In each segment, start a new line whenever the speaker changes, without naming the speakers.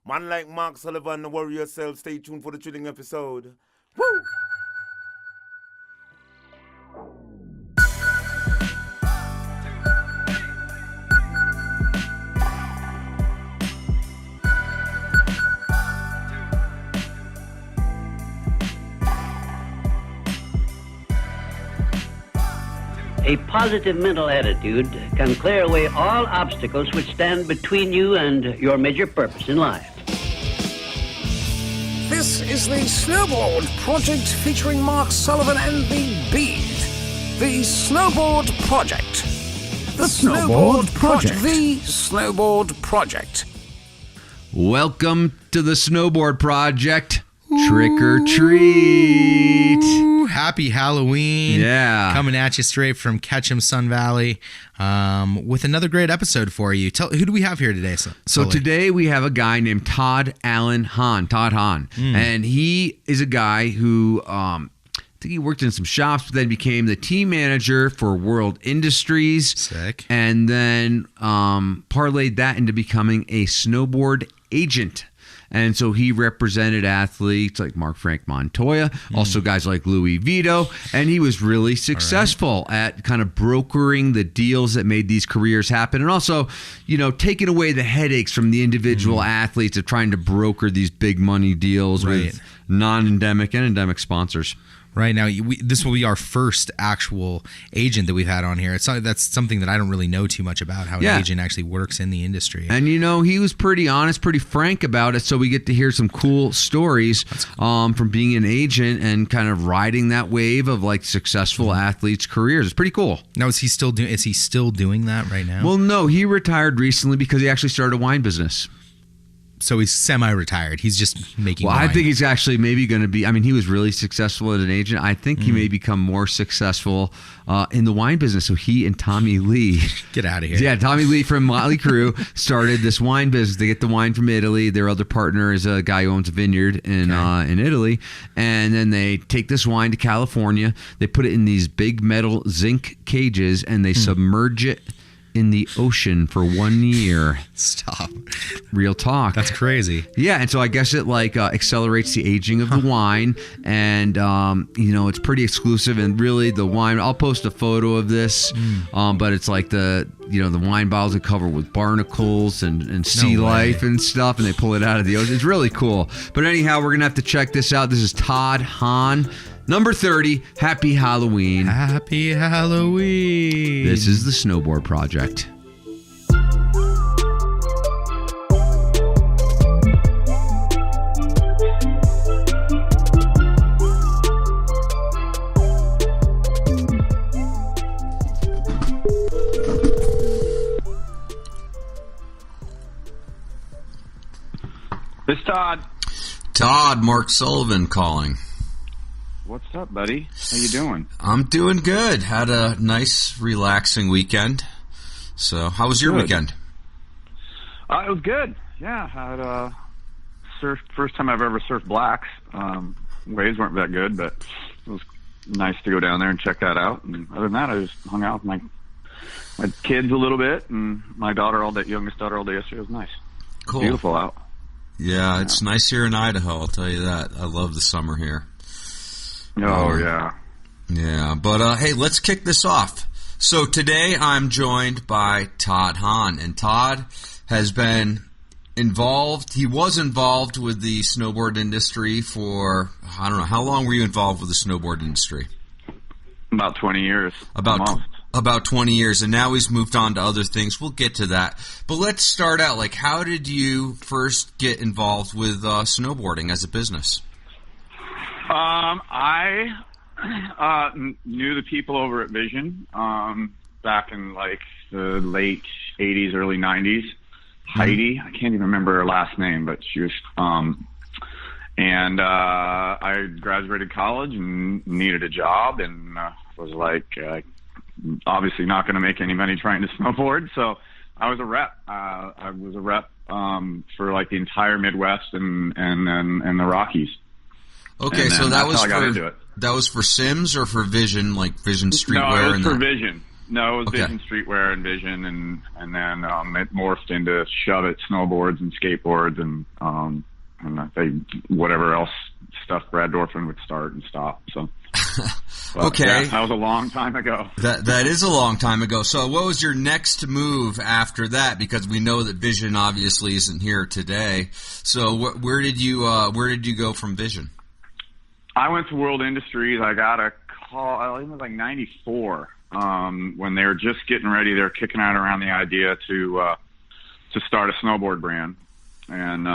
Man like Mark Sullivan, the warrior self. Stay tuned for the thrilling episode. Woo!
A positive mental attitude can clear away all obstacles which stand between you and your major purpose in life.
This is the Snowboard Project featuring Mark Sullivan and the Bead. The Snowboard Project. The Snowboard Project. The Snowboard Project.
Welcome to the Snowboard Project. Trick or treat.
Happy Halloween.
Yeah.
Coming at you straight from Ketchum, Sun Valley, with another great episode for you. Who do we have here today?
So today we have a guy named Todd Hahn. Todd Hahn. And he is a guy who, I think he worked in some shops, but then became the team manager for World Industries.
Sick.
And then parlayed that into becoming a snowboard agent. And so he represented athletes like Marc-Franc Montoya, also guys like Louis Vito, and he was really successful at kind of brokering the deals that made these careers happen, and also, you know, taking away the headaches from the individual athletes of trying to broker these big money deals with non-endemic and endemic sponsors.
Right now, this will be our first actual agent that we've had on here. That's something that I don't really know too much about, how an agent actually works in the industry.
And, you know, he was pretty honest, pretty frank about it, so we get to hear some cool stories from being an agent and kind of riding that wave of, like, successful athletes' careers. It's pretty cool.
Now, is he still doing that right now?
Well, no, he retired recently because he actually started a wine business.
So he's semi-retired. He's just making wine.
I think he's actually maybe going to be, I mean, he was really successful as an agent. I think he may become more successful in the wine business. So he and Tommy Lee.
Get out of here.
Yeah, Tommy Lee from Motley Crue started this wine business. They get the wine from Italy. Their other partner is a guy who owns a vineyard in Italy. And then they take this wine to California. They put it in these big metal zinc cages and they submerge it in the ocean for 1 year.
Stop.
Real talk.
That's crazy.
Yeah, and so I guess it like accelerates the aging of the wine, and you know, it's pretty exclusive. And really, the wine, I'll post a photo of this, but it's like the wine bottles are covered with barnacles and sea life and stuff, and they pull it out of the ocean. It's really cool. But anyhow, we're gonna have to check this out. This is Todd Hahn. Number 30, Happy Halloween.
Happy Halloween.
This is the Snowboard Project.
This is Todd.
Todd, Mark Sullivan calling.
What's up, buddy? How you doing?
I'm doing good. Had a nice, relaxing weekend. So, how was your weekend?
It was good. Yeah, I had surfed. First time I've ever surfed blacks. Waves weren't that good, but it was nice to go down there and check that out. And other than that, I just hung out with my kids a little bit, and my daughter youngest daughter all day yesterday. It was nice.
Cool.
Beautiful out.
Yeah, it's nice here in Idaho, I'll tell you that. I love the summer here.
Oh, yeah.
Yeah, but hey, let's kick this off. So today I'm joined by Todd Hahn, and Todd has been involved. He was involved with the snowboard industry for, I don't know, how long were you involved with the snowboard industry?
About 20 years.
About 20 years, and now he's moved on to other things. We'll get to that. But let's start out, like, how did you first get involved with snowboarding as a business?
I knew the people over at Vision back in like the late 80s, early 90s. Heidi, I can't even remember her last name, but she was and I graduated college and needed a job, and was like obviously not going to make any money trying to snowboard, so I was a rep. I was a rep for like the entire Midwest and the Rockies.
Okay,
and
so that was
how I got into it.
That was for Sims or for Vision, like Vision Streetwear?
No, it was for Vision. No, it was
Okay.
Vision Streetwear and Vision, and then it morphed into Shove It snowboards and skateboards, and whatever else stuff Brad Dorfman would start and stop. So, but,
Okay.
yeah, that was a long time ago.
That is a long time ago. So what was your next move after that? Because we know that Vision obviously isn't here today. So where did you go from Vision?
I went to World Industries. I got a call. I think it was like '94 when they were just getting ready. They were kicking out around the idea to start a snowboard brand, and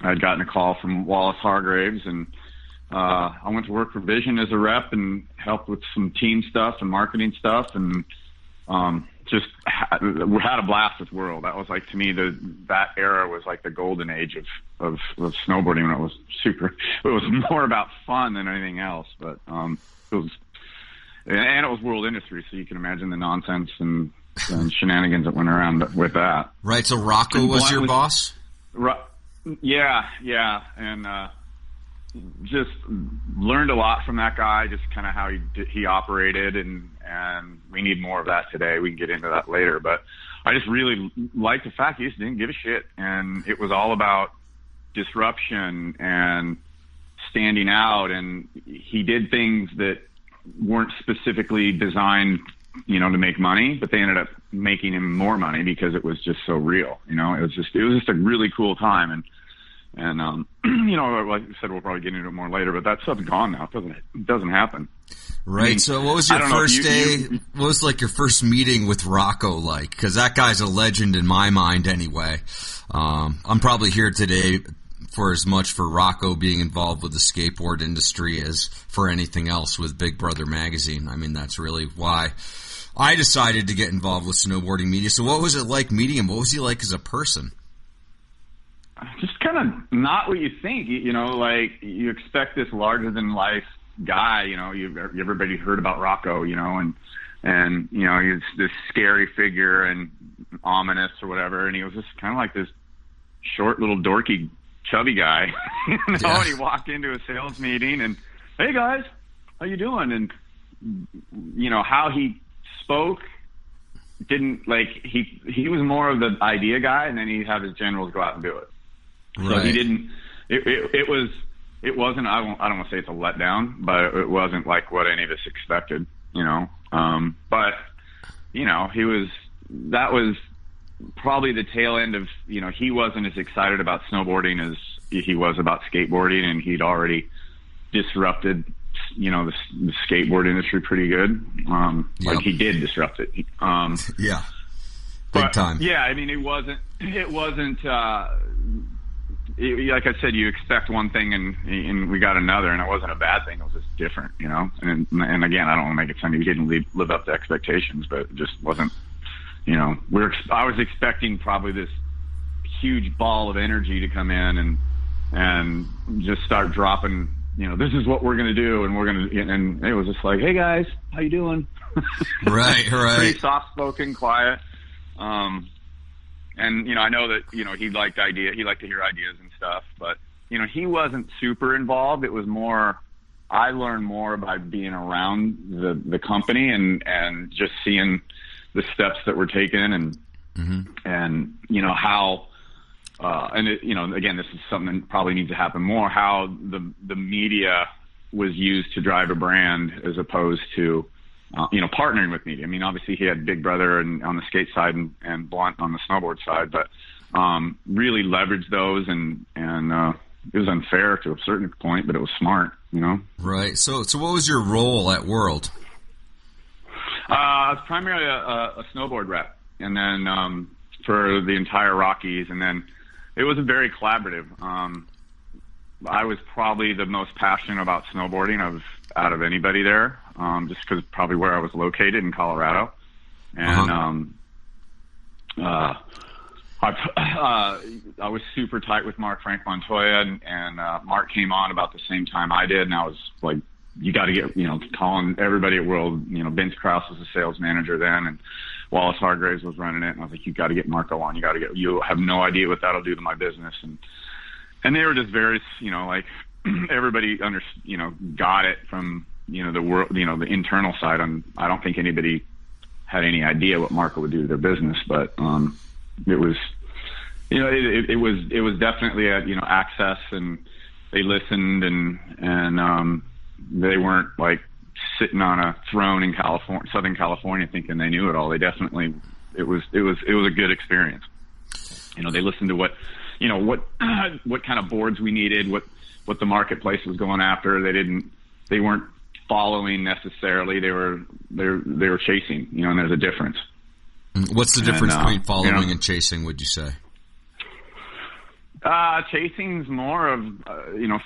I'd gotten a call from Wallace Hargraves, and I went to work for Vision as a rep and helped with some team stuff and marketing stuff, and we had a blast with World. That was like, to me, that era was like the golden age of snowboarding, when it was it was more about fun than anything else, but it was World Industry, so you can imagine the nonsense and shenanigans that went around with that.
Right. So Rocco was your boss?
Yeah, and just learned a lot from that guy, just kind of how he operated, and we need more of that today. We can get into that later, but I just really liked the fact he just didn't give a shit, and it was all about disruption and standing out, and he did things that weren't specifically designed, to make money, but they ended up making him more money because it was just so real. It was just a really cool time, and like you said, we'll probably get into it more later, but that stuff's gone now. It doesn't happen.
Right. I mean, so what was your first day? What was like your first meeting with Rocco like? Because that guy's a legend in my mind anyway. I'm probably here today for as much for Rocco being involved with the skateboard industry as for anything else with Big Brother Magazine. I mean, that's really why I decided to get involved with snowboarding media. So what was it like meeting him? What was he like as a person?
Just kind of not what you think. Like you expect this larger than life guy. Everybody heard about Rocco. And he's this scary figure and ominous or whatever. And he was just kind of like this short, little dorky, chubby guy. And he walked into a sales meeting and, hey guys, how you doing? And how he spoke didn't like he was more of the idea guy, and then he'd have his generals go out and do it.
Right.
So he didn't. It wasn't. I don't want to say it's a letdown, but it wasn't like what any of us expected. But he was. That was probably the tail end of. He wasn't as excited about snowboarding as he was about skateboarding, and he'd already disrupted. The skateboard industry pretty good. Like he did disrupt it.
Yeah. Big time.
Yeah, I mean, it wasn't. Like I said, you expect one thing and we got another, and it wasn't a bad thing. It was just different, And again, I don't want to make it sound he didn't live up to expectations, but it just wasn't. I was expecting probably this huge ball of energy to come in and just start dropping. This is what we're going to do, and it was just like, hey guys, how you doing?
Right.
Pretty soft-spoken, quiet. And, I know that, he liked to hear ideas and stuff, but, he wasn't super involved. It was more, I learned more by being around the company and just seeing the steps that were taken and how, again, this is something that probably needs to happen more, how the media was used to drive a brand as opposed to, partnering with media. I mean, obviously he had Big Brother and on the skate side and Blunt on the snowboard side, but really leveraged those and it was unfair to a certain point, but it was smart,
Right. So what was your role at World?
I was primarily a snowboard rep, and then for the entire Rockies, and then it was very collaborative. I was probably the most passionate about snowboarding out of anybody there, just because probably where I was located in Colorado, and I was super tight with Frank Montoya, and Mark came on about the same time I did, and I was like, you got to get, calling everybody at World. Vince Krause was the sales manager then, and Wallace Hargraves was running it, and I was like, you got to get Marco on. You have no idea what that'll do to my business, and they were just very, like everybody got it from, the world, the internal side. I don't think anybody had any idea what Marco would do to their business, but it was, it was definitely a, access, and they listened, and they weren't like sitting on a throne in California, Southern California, thinking they knew it all. They definitely, it was a good experience. They listened to what kind of boards we needed, what the marketplace was going after. They weren't following necessarily. They were chasing, and there's a difference.
What's the difference between following and chasing, would you say?
Chasing's more of,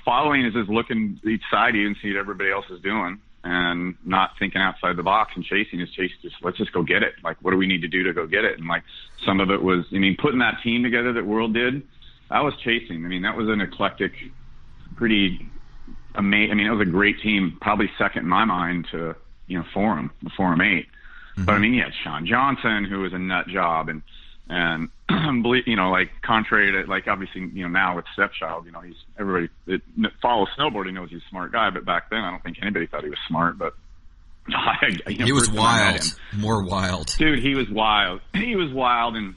following is just looking each side of you and see what everybody else is doing and not thinking outside the box. And chasing is let's just go get it. Like, what do we need to do to go get it? And like, some of it was, putting that team together that World did, that was chasing. That was an eclectic, pretty amazing. It was a great team, probably second in my mind to, Forum, the Forum 8. Mm-hmm. But you had Sean Johnson, who was a nut job, and like, contrary to, like, obviously, now with Stepchild, everybody that follows snowboarding knows he's a smart guy, but back then I don't think anybody thought he was smart. But
he was wild, more wild.
Dude, he was wild. He was wild, and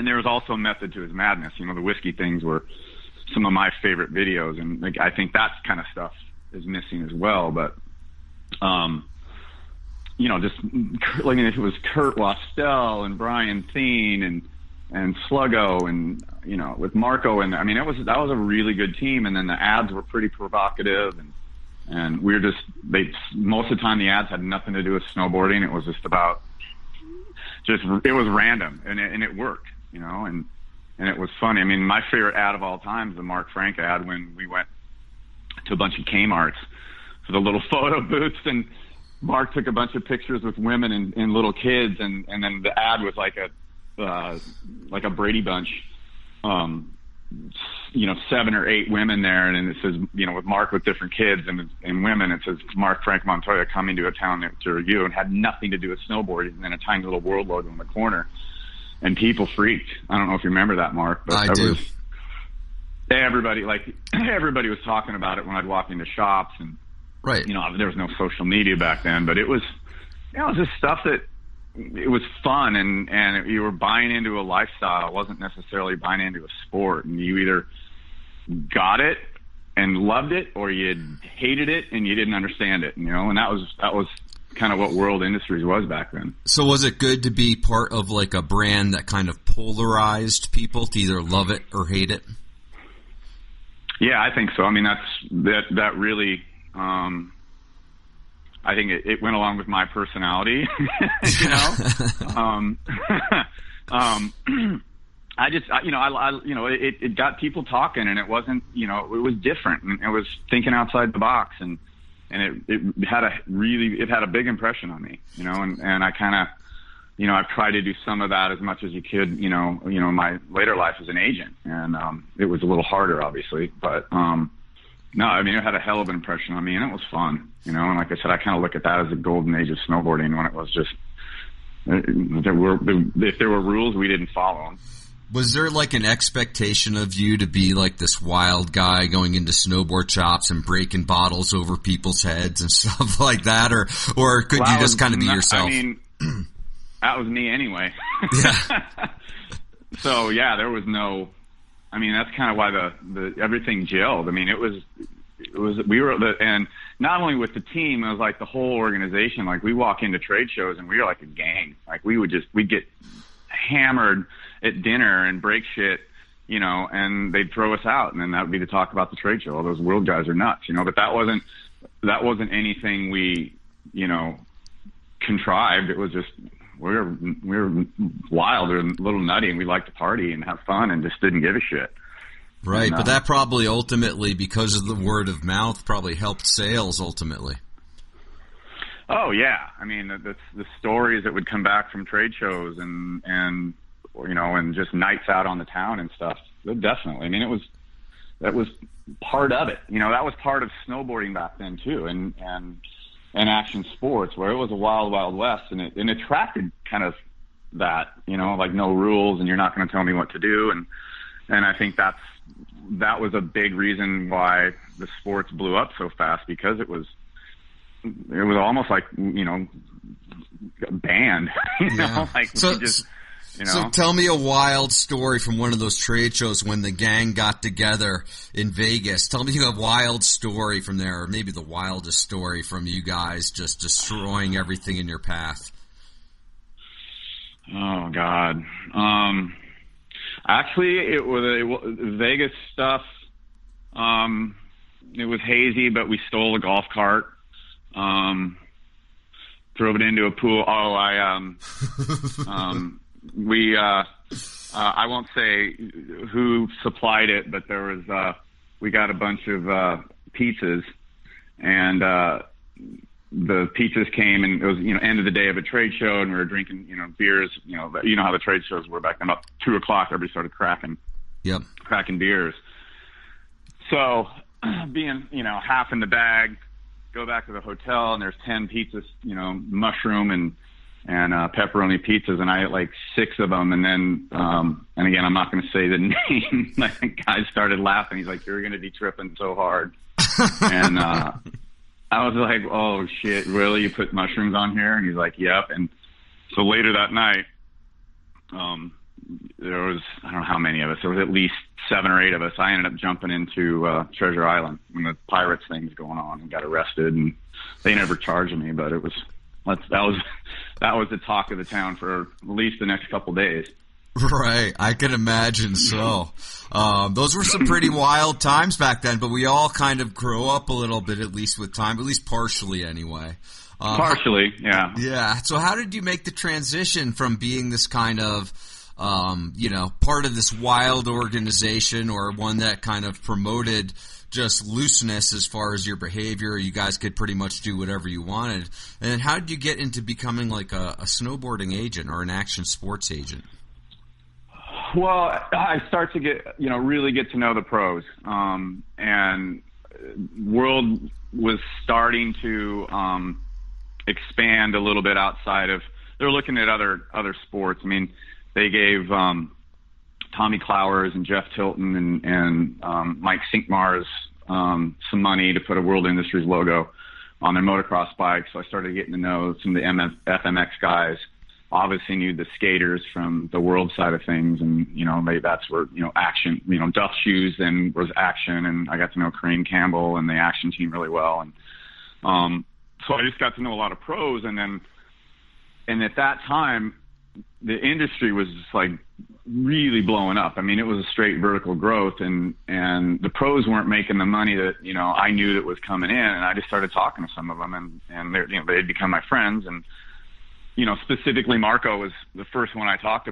there was also a method to his madness. The whiskey things were some of my favorite videos, and like, I think that kind of stuff is missing as well. But just like, it was Kurt Wastel and Brian Thien and Sluggo, and with Marco, and that was a really good team. And then the ads were pretty provocative, and we were most of the time the ads had nothing to do with snowboarding. It was just about it was random, and it worked, and it was funny. My favorite ad of all time is the Mark Frank ad when we went to a bunch of Kmart's for the little photo booths, and Mark took a bunch of pictures with women and little kids, and then the ad was like a Brady Bunch, 7 or 8 women there, and it says, with Mark with different kids and women, it says Mark Frank Montoya coming to a town to review, and had nothing to do with snowboarding, and then a tiny little World logo in the corner, and people freaked. I don't know if you remember that, Mark, but
I do.
Everybody was talking about it when I'd walk into shops, and
right.
There was no social media back then, but it was just stuff that it was fun, and you were buying into a lifestyle. It wasn't necessarily buying into a sport, and you either got it and loved it, or you hated it and you didn't understand it, and that was kind of what World Industries was back then.
So was it good to be part of like a brand that kind of polarized people to either love it or hate it?
Yeah, I think so. That really, I think it went along with my personality, it got people talking, and it wasn't, it was different, and it was thinking outside the box, and it had a big impression on me, and I kind of, I've tried to do some of that as much as you could, my later life as an agent, and it was a little harder, obviously, but no, it had a hell of an impression on me, and it was fun, and like I said, I kind of look at that as the golden age of snowboarding, when it was just, if there were rules, we didn't follow them.
Was there like an expectation of you to be like this wild guy going into snowboard shops and breaking bottles over people's heads and stuff like that, or could you just kind of be yourself?
That was me anyway.
Yeah.
So yeah, there was no. That's kind of why the everything gelled. And not only with the team, it was like the whole organization. Like, we walk into trade shows and we were like a gang. Like, we'd get hammered at dinner and break shit, and they'd throw us out, and then that would be to talk about the trade show. All those World guys are nuts, but that wasn't anything we, contrived. It was just, we were wild and a little nutty, and we liked to party and have fun and just didn't give a shit.
Right, but that probably ultimately, because of the word of mouth, probably helped sales ultimately.
Oh yeah, the stories that would come back from trade shows and just nights out on the town and stuff. Definitely, that was part of it. That was part of snowboarding back then too, and action sports, where it was a wild, wild west, and it attracted kind of that, like, no rules, and you're not going to tell me what to do, and I think that was a big reason why the sports blew up so fast, because it was almost like, banned. You know, like we just, you know.
So tell me a wild story from one of those trade shows when the gang got together in Vegas. Tell me a wild story from there, or maybe the wildest story from you guys just destroying everything in your path.
Oh God. Actually, it was Vegas stuff. It was hazy, but we stole a golf cart. Drove it into a pool. I won't say who supplied it, but there was, we got a bunch of, pizzas, and, the pizzas came, and it was, end of the day of a trade show, and we were drinking, beers, how the trade shows were back then. About 2:00, everybody started cracking beers. So being, half in the bag, go back to the hotel, and there's 10 pizzas, mushroom and pepperoni pizzas, and I ate like 6 of them. And then, and again, I'm not going to say the name. Like, the guy started laughing. He's like, "You're going to be tripping so hard." And, I was like, "Oh shit, really? You put mushrooms on here?" And he's like, "Yep." And so later that night, there was, I don't know how many of us, there was at least 7 or 8 of us. I ended up jumping into Treasure Island when the pirates thing was going on, and got arrested, and they never charged me, but that was the talk of the town for at least the next couple days.
Right, I can imagine so. Those were some pretty wild times back then, but we all kind of grow up a little bit, at least with time, at least partially anyway.
Partially, yeah.
Yeah, so how did you make the transition from being this kind of, part of this wild organization, or one that kind of promoted just looseness as far as your behavior? You guys could pretty much do whatever you wanted. And then how did you get into becoming like a snowboarding agent or an action sports agent?
Well, I start to really get to know the pros. And World was starting to expand a little bit outside of, they're looking at other sports. I mean, they gave Tommy Clowers and Jeff Tilton and Mike Sinkmars some money to put a World Industries logo on their motocross bikes. So I started getting to know some of the FMX guys. Obviously knew the skaters from the World side of things, and maybe that's where action, Duff Shoes then was action, and I got to know Kareem Campbell and the action team really well, and so I just got to know a lot of pros, and at that time the industry was just like really blowing up. I mean, it was a straight vertical growth, and the pros weren't making the money that I knew that was coming in, and I just started talking to some of them, and they'd become my friends. And specifically Marco was the first one I talked to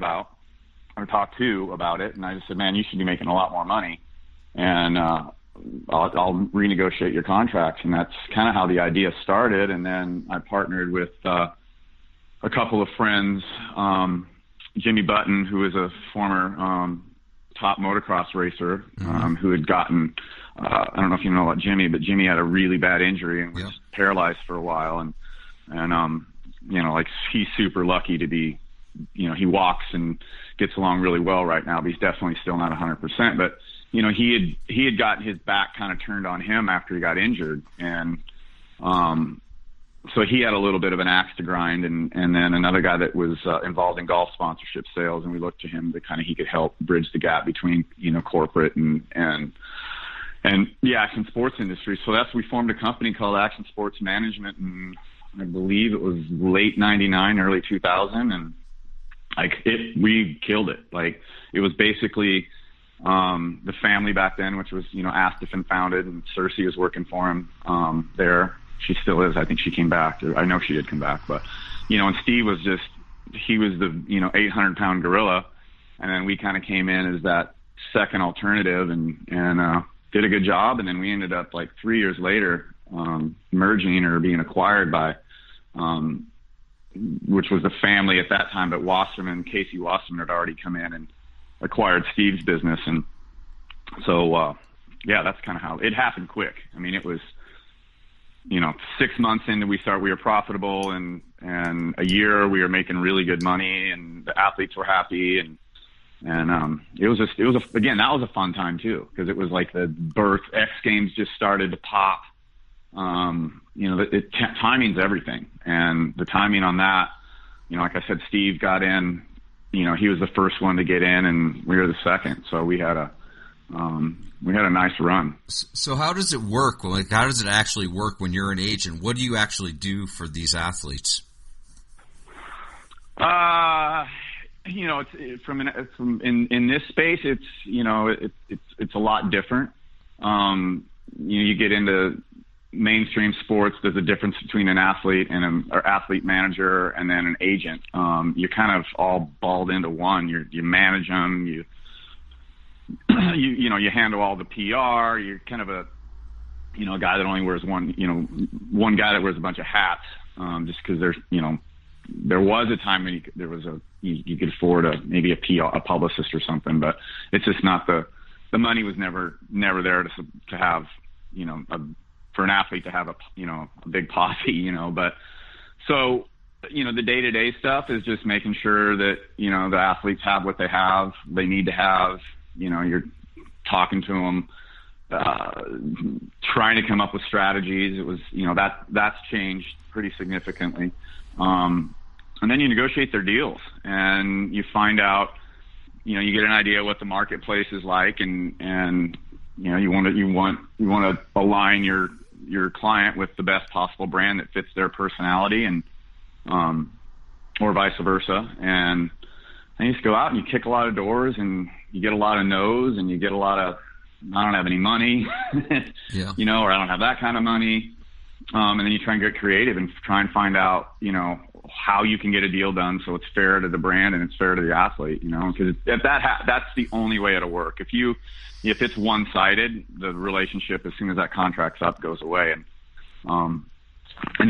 about it. And I just said, "Man, you should be making a lot more money, and I'll renegotiate your contracts." And that's kind of how the idea started. And then I partnered with a couple of friends, Jimmy Button, who is a former top motocross racer, who had gotten, I don't know if you know about Jimmy, but Jimmy had a really bad injury and was paralyzed for a while. And he's super lucky to be, he walks and gets along really well right now, but he's definitely still not 100%. But, he had gotten his back kind of turned on him after he got injured. And, so he had a little bit of an axe to grind, and then another guy that was involved in golf sponsorship sales, and we looked to him to he could help bridge the gap between, corporate and the action sports industry. So we formed a company called Action Sports Management, and I believe it was late 99, early 2000, and we killed it. Like, it was basically the family back then, which was Astafin founded, and Cersei was working for him there. She still is. I think she came back. I know she did come back, but and Steve was he was the 800-pound gorilla, and then we kind of came in as that second alternative, and did a good job. And then we ended up, like, 3 years later, merging or being acquired by, which was the family at that time, but Wasserman, Casey Wasserman, had already come in and acquired Steve's business. And so, that's kind of how it happened quick. I mean, it was, 6 months into we were profitable, and a year we were making really good money, and the athletes were happy. And that was a fun time too, because it was like the birth, X Games just started to pop. Timing's everything, and the timing on that like I said, Steve got in. He was the first one to get in, and we were the second. So we had a nice run.
So how does it work? Like, how does it actually work when you're an agent? What do you actually do for these athletes?
It's from in this space, it's a lot different. You get into mainstream sports. There's a difference between an athlete and or athlete manager and then an agent. You're kind of all balled into one. You manage them. You handle all the PR. You're kind of a guy that only wears one guy that wears a bunch of hats. Just because there was a time when you could afford maybe a PR, a publicist or something, but it's just not the money was never there to have, for an athlete to have a big posse, but so, the day-to-day stuff is just making sure that, the athletes have what they need to have, you're talking to them, trying to come up with strategies. It was, that's changed pretty significantly. And then you negotiate their deals, and you find out, you get an idea what the marketplace is like, and you want to align your client with the best possible brand that fits their personality, and or vice versa. And then you just go out and you kick a lot of doors, and you get a lot of no's, and you get a lot of, I don't have any money,
yeah.
Or I don't have that kind of money. And then you try and get creative and try and find out, how you can get a deal done so it's fair to the brand and it's fair to the athlete, because that's the only way it'll work. If it's one-sided, the relationship, as soon as that contract's up, goes away. And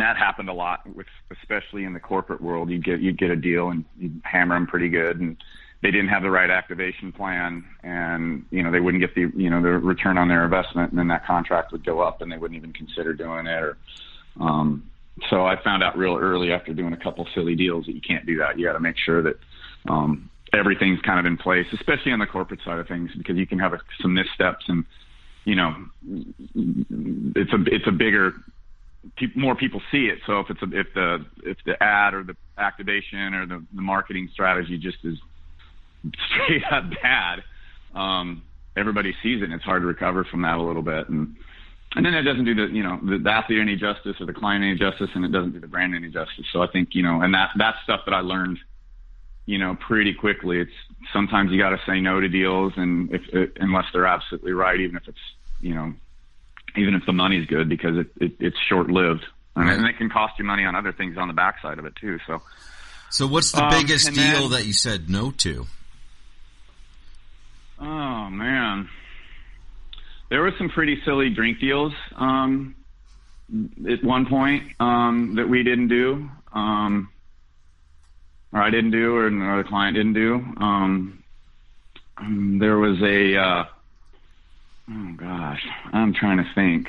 that happened a lot especially in the corporate world. You'd get a deal and you'd hammer them pretty good, and they didn't have the right activation plan, and they wouldn't get the return on their investment, and then that contract would go up and they wouldn't even consider doing it. Or so I found out real early after doing a couple silly deals that you can't do that. You got to make sure that everything's kind of in place, especially on the corporate side of things, because you can have some missteps, and it's a bigger, more people see it. So if the ad or the activation or the marketing strategy just is straight up bad, everybody sees it, and it's hard to recover from that a little bit. And then it doesn't do the athlete any justice or the client any justice, and it doesn't do the brand any justice. So I think, and that's stuff that I learned, pretty quickly. It's sometimes you got to say no to deals, and unless they're absolutely right, even if it's, even if the money's good, because it's short-lived. And it can cost you money on other things on the backside of it too. So
what's the biggest deal that you said no to?
Oh man, there were some pretty silly drink deals at one point that we didn't do, or I didn't do, or another client didn't do. There was oh gosh, I'm trying to think.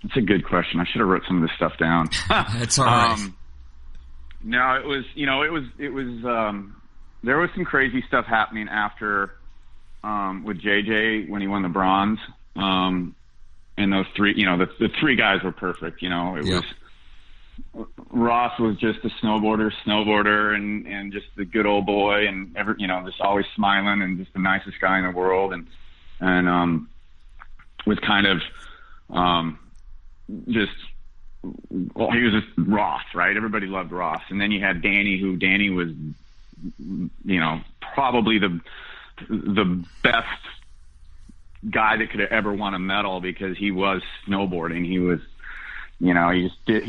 It's a good question. I should have wrote some of this stuff down.
It's all right.
No, it was there was some crazy stuff happening after with JJ when he won the bronze. And those three, the three guys were perfect. It was Ross was just a snowboarder and just the good old boy, and just always smiling and just the nicest guy in the world, and was kind of he was just Ross, right? Everybody loved Ross. And then you had Danny was, probably the best guy that could have ever won a medal, because he was snowboarding. He was, he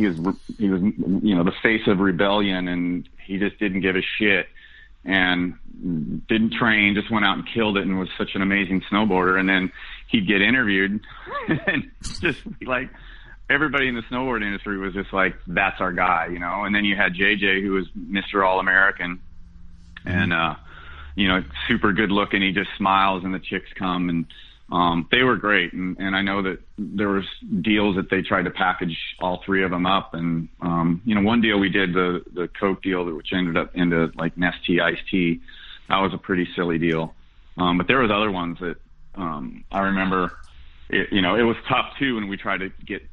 was the face of rebellion, and he just didn't give a shit and didn't train, just went out and killed it, and was such an amazing snowboarder. And then he'd get interviewed and just like, everybody in the snowboard industry was just like, that's our guy, And then you had JJ, who was Mr. All-American, and, super good looking. He just smiles and the chicks come, and they were great. And I know that there was deals that they tried to package all three of them up. And, one deal we did, the Coke deal, which ended up into like Nestea iced tea. That was a pretty silly deal. But there was other ones that, I remember, it was tough too when we tried to get,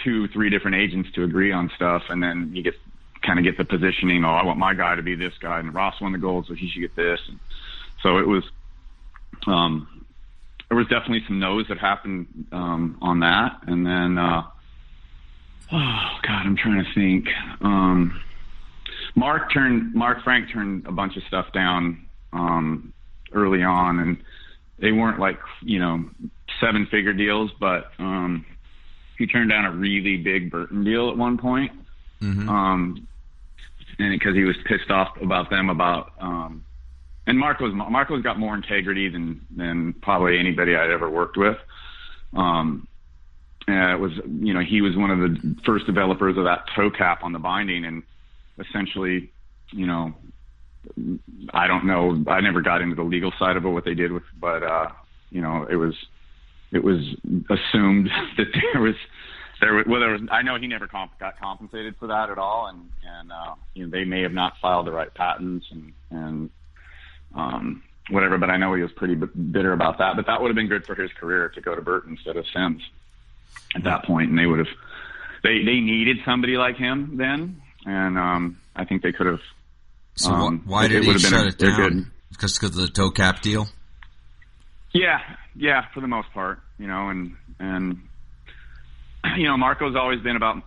2-3 different agents to agree on stuff, and then you get kind of get the positioning. Oh, I want my guy to be this guy, and Ross won the gold, so he should get this. And so it was, there was definitely some no's that happened on that. And then, oh God, I'm trying to think. Mark Frank turned a bunch of stuff down early on, and they weren't like, 7-figure deals, but he turned down a really big Burton deal at one point. And because he was pissed off about them and Marco's got more integrity than probably anybody I'd ever worked with. It was, he was one of the first developers of that toe cap on the binding, and essentially, I don't know, I never got into the legal side of it, what they did with, but it was assumed that there was, I know he never got compensated for that at all, and they may have not filed the right patents and whatever, but I know he was pretty bitter about that. But that would have been good for his career to go to Burton instead of Sims at that point, and they would have, they needed somebody like him then, and I think they could have.
So why did he shut it down? Because of the toe cap deal? Yeah, for the most part, and Marco's always been about,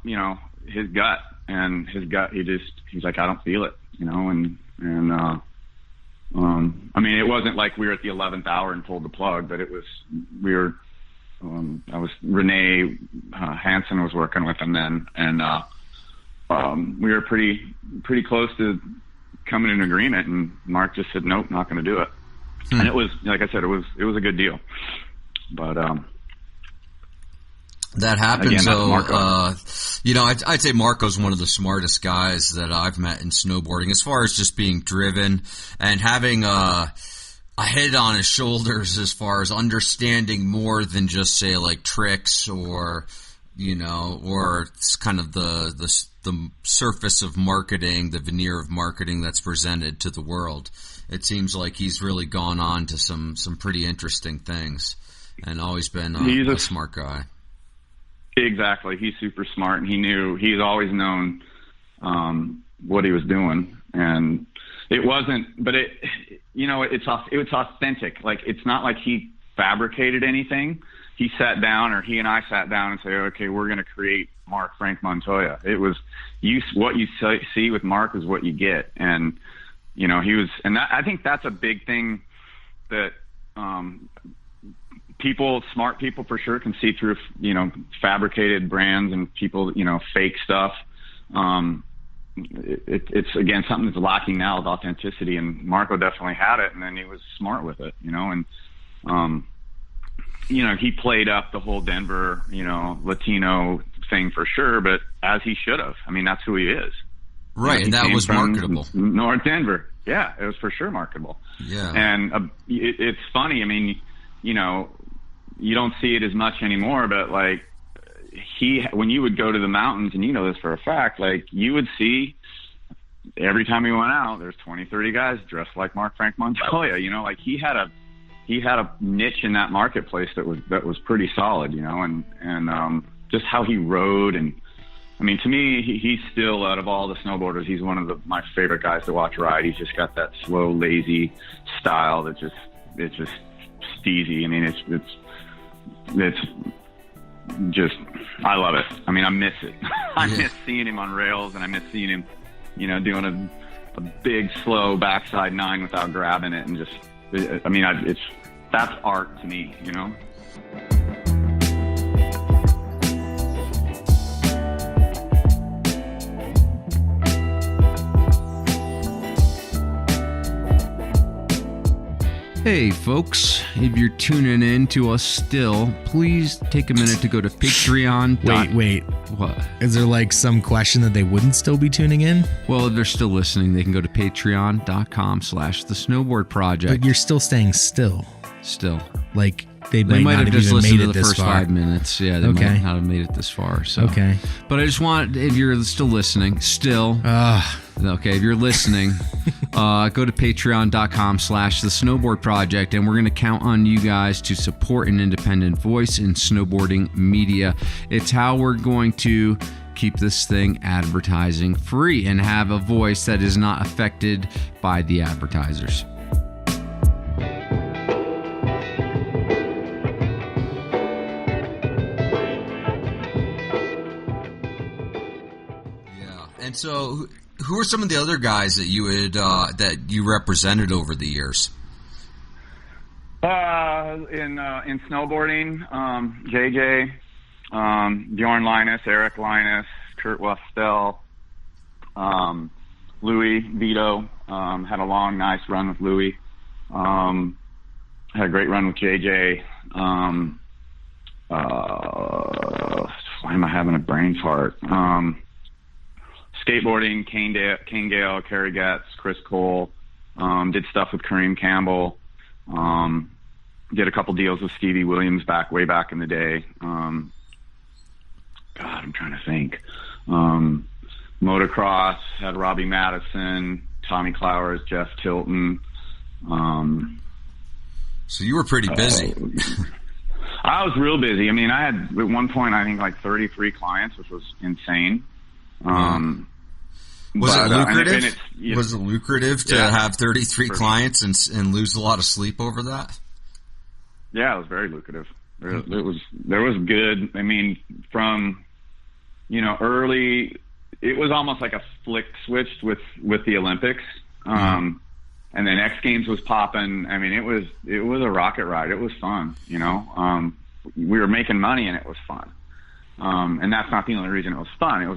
his gut, and his gut, he's like, I don't feel it, I mean, it wasn't like we were at the 11th hour and pulled the plug, but Renee Hansen was working with him then, and we were pretty close to coming to an agreement, and Mark just said, nope, not going to do it. And it was, like I said, it was a good deal, but that happened.
Again,
so,
Marco.
I'd say Marco's one of the smartest guys that I've met in snowboarding, as far as just being driven and having a head on his shoulders, as far as understanding more than just, say, like tricks or it's kind of the surface of marketing, the veneer of marketing that's presented to the world. It seems like he's really gone on to some pretty interesting things, and always been a smart guy.
Exactly. He's super smart, and he's always known what he was doing, and it wasn't, but it's authentic. Like, it's not like he fabricated anything. He and I sat down and said, okay, we're going to create Mark Frank Montoya. It was what you see with Mark is what you get. And, he was, and I think that's a big thing that, smart people for sure can see through, fabricated brands and people, fake stuff. It's again, something that's lacking now with authenticity, and Marco definitely had it, and then he was smart with it, and, he played up the whole Denver, Latino thing for sure, but as he should have. I mean, that's who he is.
Right, and that was marketable.
North Denver. Yeah, it was for sure marketable.
Yeah.
And it's funny. I mean, you don't see it as much anymore, but like when you would go to the mountains, and this for a fact, like you would see every time he went out, there's 20, 30 guys dressed like Mark Frank Montoya, like he had a niche in that marketplace that was pretty solid, and just how he rode. And I mean, to me, he's still, out of all the snowboarders, he's one of my favorite guys to watch ride. He's just got that slow, lazy style that it's just steezy. I mean, it's just, I love it. I mean, I miss it. I miss seeing him on rails, and I miss seeing him, doing a big, slow backside 9 without grabbing it, and just, I mean, that's art to me,
Hey folks, if you're tuning in to us still, please take a minute to go to Patreon.
Wait.
What?
Is there like some question that they wouldn't still be tuning in?
Well, if they're still listening, they can go to patreon.com/the Snowboard Project.
But you're still staying still.
Still.
Like, they might have
just
even
listened
made
to
it
the
this
first
far.
5 minutes. Yeah, they might not have made it this far. So.
Okay.
But I just want, if you're still listening, okay, if you're listening, go to patreon.com/the Snowboard Project, and we're going to count on you guys to support an independent voice in snowboarding media. It's how we're going to keep this thing advertising free and have a voice that is not affected by the advertisers.
Yeah. And so who are some of the other guys that you would that you represented over the years?
In snowboarding, JJ, Bjorn Linus, Eric Linus, Kurt Westell, Louis Vito, had a long, nice run with Louis. Had a great run with JJ. Why am I having a brain fart? Skateboarding, Kane Gale, Kerry Getz, Chris Cole, did stuff with Kareem Campbell, did a couple deals with Stevie Williams way back in the day. God, I'm trying to think. Motocross, had Robbie Madison, Tommy Clowers, Jeff Tilton.
So you were pretty busy.
I was real busy. I mean, I had at one point, I think like 33 clients, which was insane.
Was it lucrative? Was it lucrative to have 33 clients and lose a lot of sleep over that?
Yeah, it was very lucrative. There was good. I mean, from early, it was almost like a flick switched with the Olympics, and then X Games was popping. I mean, it was a rocket ride. It was fun. We were making money and it was fun. And that's not the only reason it was fun. It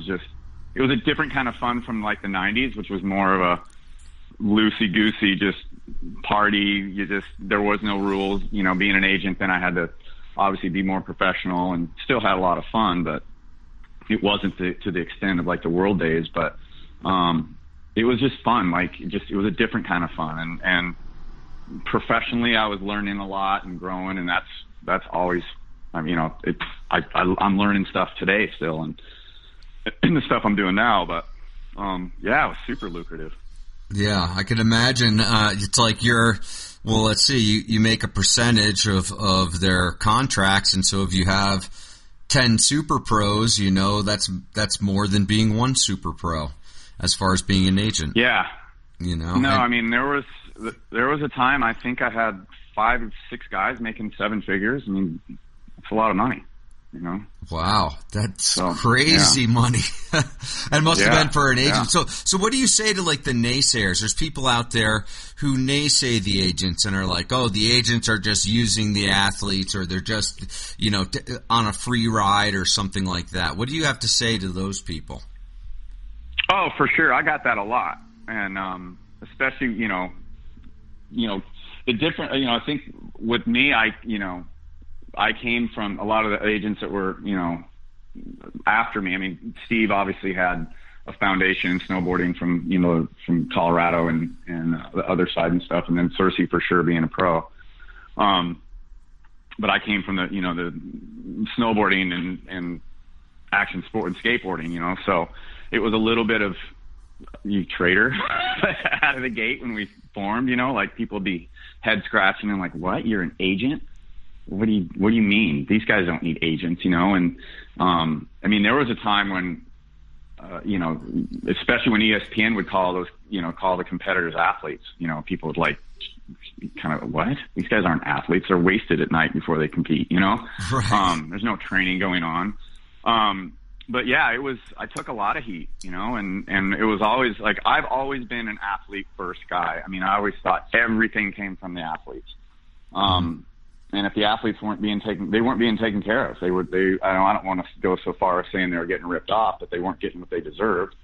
was a different kind of fun from like the 90s, which was more of a loosey-goosey, just party. There was no rules. Being an agent, then I had to obviously be more professional and still had a lot of fun, but it wasn't to the extent of like the world days. But it was just fun. Like it was a different kind of fun. And professionally, I was learning a lot and growing, and that's always, I'm learning stuff today still, and the stuff I'm doing now. But yeah, it was super lucrative.
Yeah, I can imagine. It's like let's see, you make a percentage of their contracts, and so if you have 10 super pros, that's more than being one super pro as far as being an agent.
Yeah. I mean, there was a time I think I had 5 or 6 guys making 7 figures. I mean, it's a lot of money.
Wow, that's crazy money. It must have been for an agent. Yeah. So what do you say to like the naysayers? There's people out there who naysay the agents and are like, oh, the agents are just using the athletes, or they're just, on a free ride or something like that. What do you have to say to those people?
Oh, for sure. I got that a lot. And, especially, the different, I think with me, I came from a lot of the agents that were, after me. I mean, Steve obviously had a foundation in snowboarding from Colorado and the other side and stuff. And then Cersei for sure being a pro. But I came from the snowboarding and action sport and skateboarding, so it was a little bit of you traitor out of the gate when we formed, like people would be head scratching and like, what? You're an agent? What do you mean? These guys don't need agents, and I mean, there was a time when especially when ESPN would call the competitors athletes, people would like kind of, what? These guys aren't athletes. They're wasted at night before they compete, Right. There's no training going on. But yeah, I took a lot of heat, and it was always like, I've always been an athlete first guy. I mean, I always thought everything came from the athletes. And if the athletes weren't being taken care of. I don't want to go so far as saying they were getting ripped off, but they weren't getting what they deserved.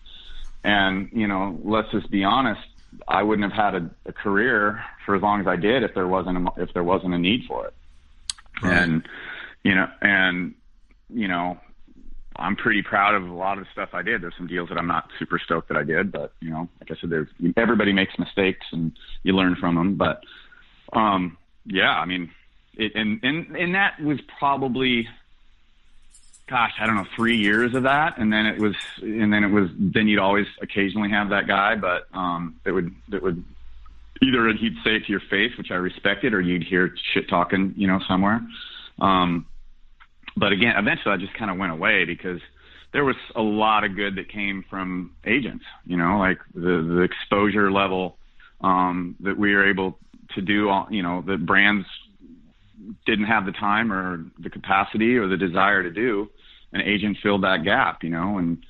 And, let's just be honest, I wouldn't have had a career for as long as I did if there wasn't a need for it. Right. And, I'm pretty proud of a lot of the stuff I did. There's some deals that I'm not super stoked that I did, but, like I said, everybody makes mistakes and you learn from them. But, yeah, I mean, and that was probably, gosh, I don't know, 3 years of that. Then you'd always occasionally have that guy, but, that would either he'd say it to your face, which I respected, or you'd hear shit talking, somewhere. But again, eventually I just kind of went away because there was a lot of good that came from agents, like the exposure level that we were able to do, that brands didn't have the time or the capacity or the desire to do. An agent filled that gap, and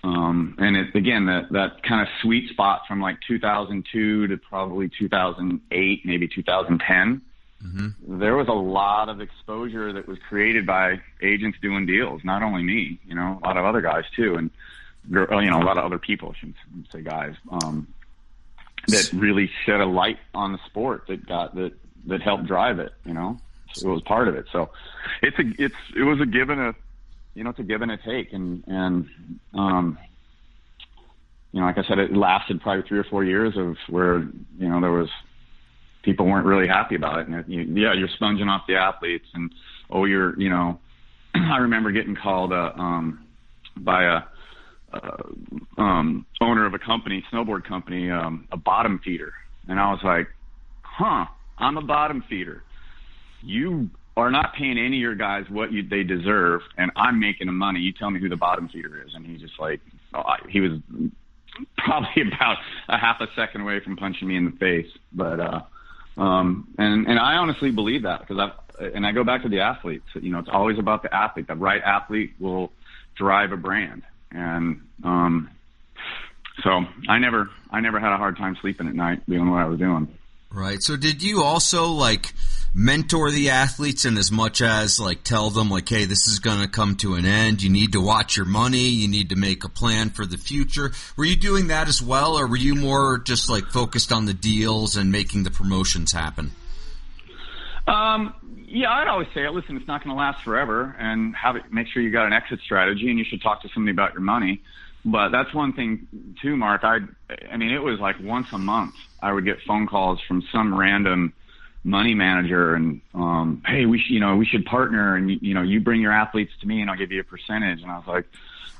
it, again, that kind of sweet spot from like 2002 to probably 2008, maybe 2010. Mm-hmm. There was a lot of exposure that was created by agents doing deals. Not only me, a lot of other guys too, and a lot of other people. I shouldn't say guys. That really shed a light on the sport that helped drive it. So it was part of it. So it was a give and a it's a give and a take, and like I said, it lasted probably 3 or 4 years of where there was. People weren't really happy about it. And you're sponging off the athletes, and I remember getting called by a owner of a company, snowboard company, a bottom feeder. And I was like, I'm a bottom feeder. You are not paying any of your guys what they deserve, and I'm making them money. You tell me who the bottom feeder is. And he just he was probably about a half a second away from punching me in the face. But, and I honestly believe that, because I go back to the athletes. It's always about the athlete. The right athlete will drive a brand, and so I never had a hard time sleeping at night doing what I was doing.
Right. So did you also mentor the athletes in as much as tell them hey, this is going to come to an end. You need to watch your money. You need to make a plan for the future. Were you doing that as well, or were you more just focused on the deals and making the promotions happen?
Yeah, I'd always say, listen, it's not going to last forever, and make sure you got an exit strategy, and you should talk to somebody about your money. But that's one thing too, Mark. I mean, it was once a month I would get phone calls from some random money manager, and hey, we should partner, and you bring your athletes to me and I'll give you a percentage. And I was like,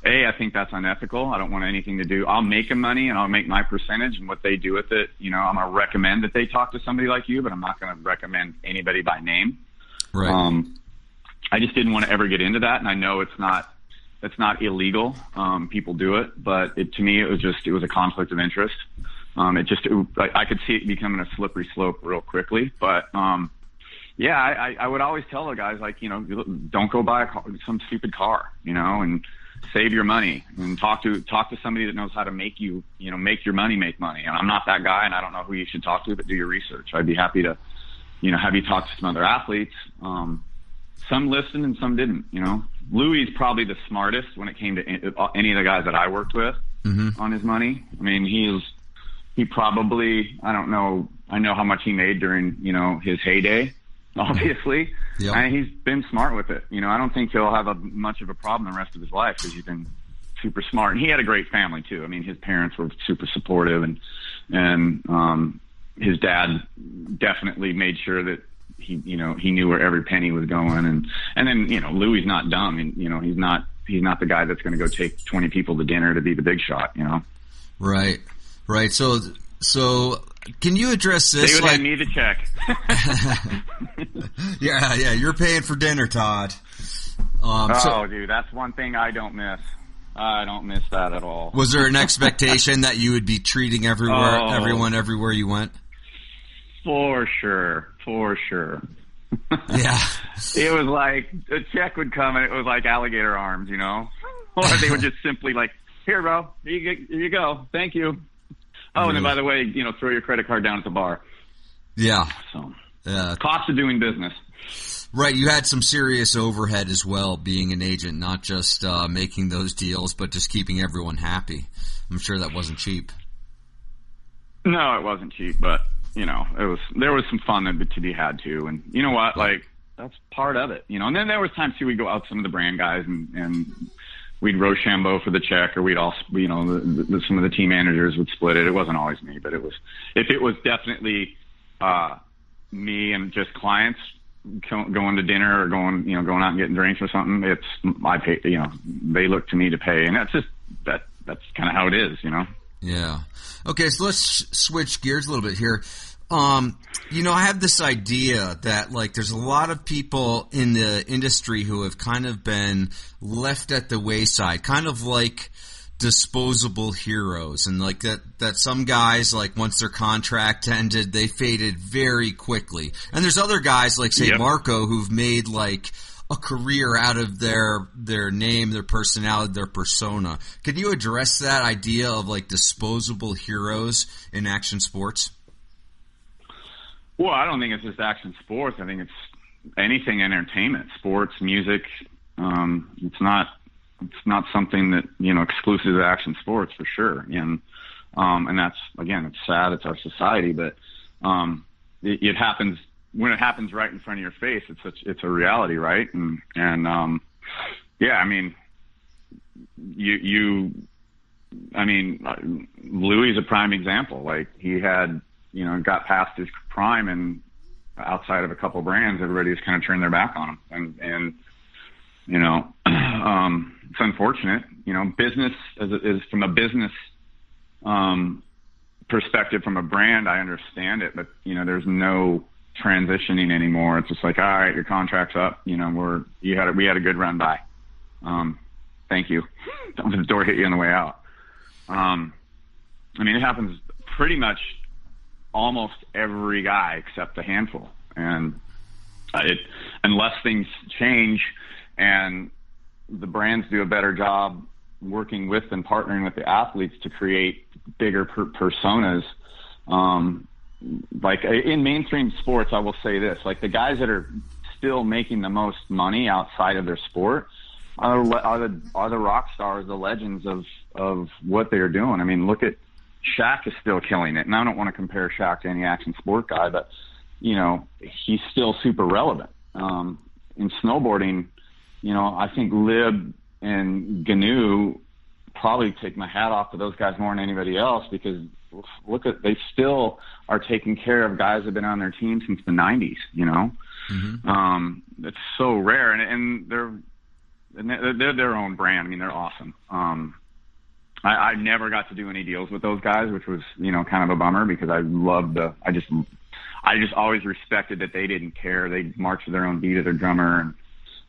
I think that's unethical. I don't want anything to do. I'll make them money and I'll make my percentage, and what they do with it, I'm gonna recommend that they talk to somebody like you, but I'm not gonna recommend anybody by name.
Right.
I just didn't want to ever get into that, and I know it's not illegal. People do it, but to me it was a conflict of interest. I could see it becoming a slippery slope real quickly. But I would always tell the guys, don't go buy some stupid car, and save your money, and talk to somebody that knows how to make you, make your money make money. And I'm not that guy, and I don't know who you should talk to, but do your research. I'd be happy to, have you talk to some other athletes. Some listened and some didn't. Louis is probably the smartest when it came to any of the guys that I worked with on his money. I mean, he probably, I don't know, I know how much he made during, his heyday, obviously. Yep. And he's been smart with it. I don't think he'll have much of a problem the rest of his life, because he's been super smart. And he had a great family too. I mean, his parents were super supportive, and his dad definitely made sure that he knew where every penny was going. And then, Louis not dumb, and, he's not the guy that's going to go take 20 people to dinner to be the big shot,
Right. Right. So can you address this?
They would hand me the check.
Yeah. You're paying for dinner, Todd.
Dude, that's one thing I don't miss. I don't miss that at all.
Was there an expectation that you would be treating everyone everywhere you went?
For sure.
Yeah.
It was like a check would come and it was like alligator arms, or they would just simply here, bro, here you go. Thank you. Oh, and then by the way, throw your credit card down at the bar.
Yeah.
So, cost of doing business.
Right. You had some serious overhead as well, being an agent, not just making those deals, but just keeping everyone happy. I'm sure that wasn't cheap.
No, it wasn't cheap, but there was some fun to be had too. And you know what? That's part of it, And then there was times too, we'd go out with some of the brand guys and we'd Rochambeau for the check, or we'd all, some of the team managers would split it. It wasn't always me, but if it was definitely me and just clients going to dinner or going out and getting drinks or something, I pay. They look to me to pay, and that's kind of how it is,
Yeah. Okay, so let's switch gears a little bit here. I have this idea that, like, there's a lot of people in the industry who have kind of been left at the wayside, kind of like disposable heroes, and like that some guys, like, once their contract ended, they faded very quickly. And there's other guys like, say, Marco, who've made like a career out of their name, their personality, their persona. Can you address that idea of like disposable heroes in action sports?
Well, I don't think it's just action sports. I think it's anything entertainment, sports, music. It's not something that, exclusive to action sports, for sure. And that's, again, it's sad. It's our society, but it happens when it happens right in front of your face. It's a reality, right? Louis is a prime example. Like, he had, got past his prime, and outside of a couple brands, everybody just kind of turned their back on him. And it's unfortunate. Business is from a business perspective, from a brand, I understand it, but there's no transitioning anymore. It's just like, all right, your contract's up. We had a good run. Bye. Thank you. Don't let the door hit you on the way out. It happens pretty much almost every guy except a handful, and unless things change and the brands do a better job working with and partnering with the athletes to create bigger personas. Like in mainstream sports, I will say this, like, the guys that are still making the most money outside of their sport are the rock stars, the legends of what they're doing. I mean, look at Shaq is still killing it. And I don't want to compare Shaq to any action sport guy, but, he's still super relevant. In snowboarding, I think Lib and Gnu probably take my hat off to those guys more than anybody else, because they still are taking care of guys that have been on their team since the 90s, It's so rare, and they're their own brand. I mean, they're awesome. I never got to do any deals with those guys, which was, kind of a bummer, because I just always respected that they didn't care. They marched to their own beat of their drummer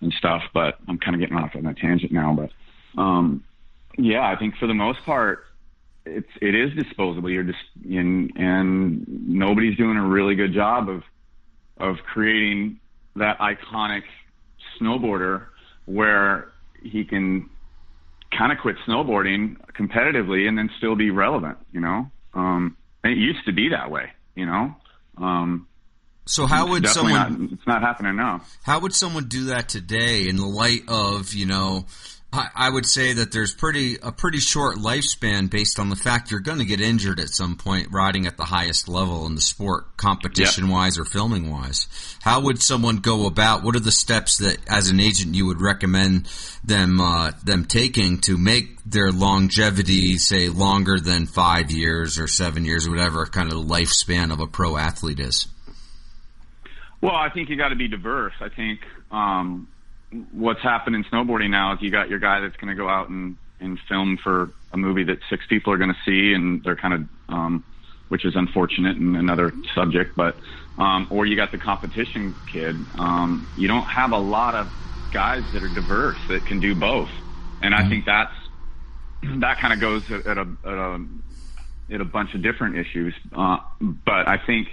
and stuff, but I'm kind of getting off on that tangent now. But, I think for the most part, it is disposable. You're just and nobody's doing a really good job of creating that iconic snowboarder where he can kind of quit snowboarding competitively and then still be relevant. It used to be that way.
So how would someone?
It's not happening now.
How would someone do that today in the light of, I would say that there's a pretty short lifespan based on the fact you're going to get injured at some point riding at the highest level in the sport, competition-wise or filming-wise. How would someone go about? What are the steps that, as an agent, you would recommend them taking to make their longevity, say, longer than 5 years or 7 years or whatever kind of lifespan of a pro athlete is?
Well, I think you got to be diverse. I think what's happened in snowboarding now is you got your guy that's going to go out and film for a movie that 6 people are going to see, and they're kind of, which is unfortunate and another subject, but, or you got the competition kid. You don't have a lot of guys that are diverse that can do both. And I think that kind of goes at a bunch of different issues. But I think,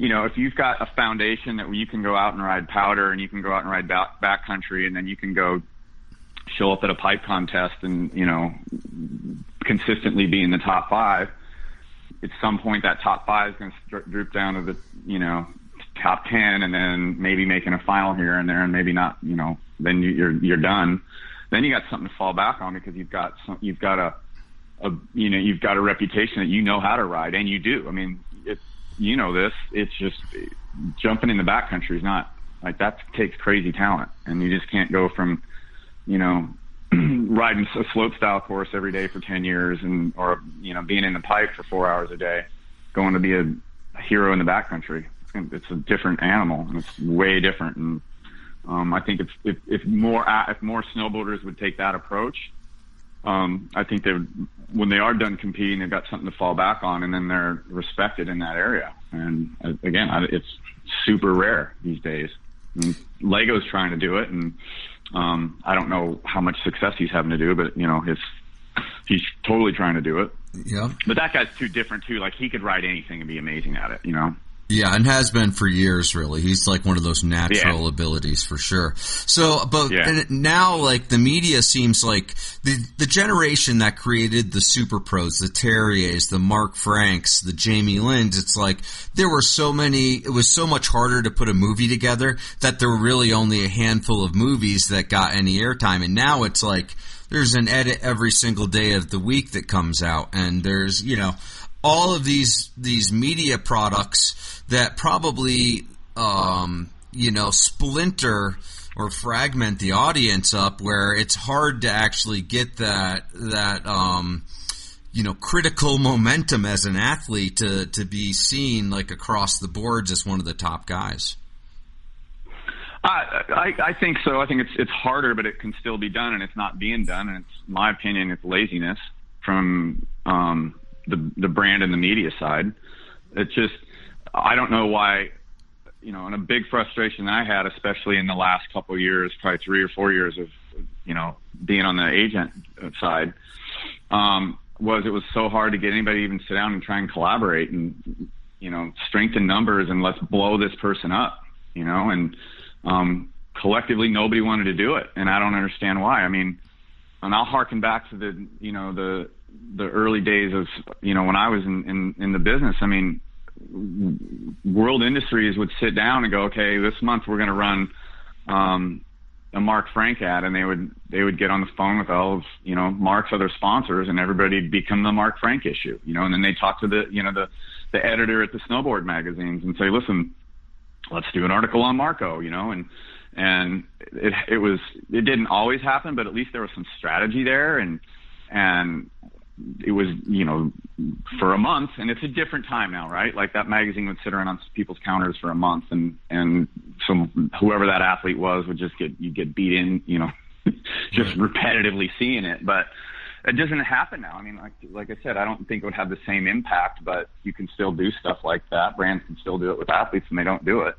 if you've got a foundation that you can go out and ride powder, and you can go out and ride backcountry, and then you can go show up at a pipe contest and, consistently be in the top 5, at some point that top 5 is going to droop down to the, top 10, and then maybe making a final here and there, and maybe not, then you're done. Then you got something to fall back on, because you've got a reputation that you know how to ride, and you do. I mean, it's just jumping in the backcountry is not like, that takes crazy talent, and you just can't go from, riding a slope style course every day for 10 years or being in the pipe for 4 hours a day, going to be a hero in the backcountry. It's a different animal, and it's way different. And I think if more snowboarders would take that approach, I think when they are done competing, they've got something to fall back on, and then they're respected in that area. And again, it's super rare these days. I mean, Lego's trying to do it, and I don't know how much success he's having to do, but he's totally trying to do it.
Yeah.
But that guy's too different too. Like, he could write anything and be amazing at it,
Yeah, and has been for years, really. He's like one of those natural abilities for sure. So, but and now, like, the media seems like the generation that created the Super Pros, the Terriers, the Mark Franks, the Jamie Lynns, it's like there were so many, it was so much harder to put a movie together that there were really only a handful of movies that got any airtime. And now it's like there's an edit every single day of the week that comes out, and there's, all of these media products that probably, splinter or fragment the audience up, where it's hard to actually get that critical momentum as an athlete to be seen, like, across the boards as one of the top guys.
I think so. I think it's harder, but it can still be done, and it's not being done. And it's, in my opinion, it's laziness from the brand and the media side. It's just, I don't know why, and a big frustration I had, especially in the last couple of years, probably 3 or 4 years of, being on the agent side, was it was so hard to get anybody to even sit down and try and collaborate and, strengthen numbers and let's blow this person up, and collectively nobody wanted to do it. And I don't understand why. I mean, and I'll harken back to the early days of, when I was in the business. I mean, World Industries would sit down and go, okay, this month we're going to run a Mark Frank ad, and they would get on the phone with all of Mark's other sponsors, and everybody'd become the Mark Frank issue, and then they talk to the editor at the Snowboard magazines and say, listen, let's do an article on Marco, and it didn't always happen, but at least there was some strategy there, and it was, for a month, and it's a different time now, right? Like, that magazine would sit around on people's counters for a month, and so whoever that athlete was would just get beat in, just repetitively seeing it. But it doesn't happen now. I mean, like I said, I don't think it would have the same impact, but you can still do stuff like that. Brands can still do it with athletes, and they don't do it.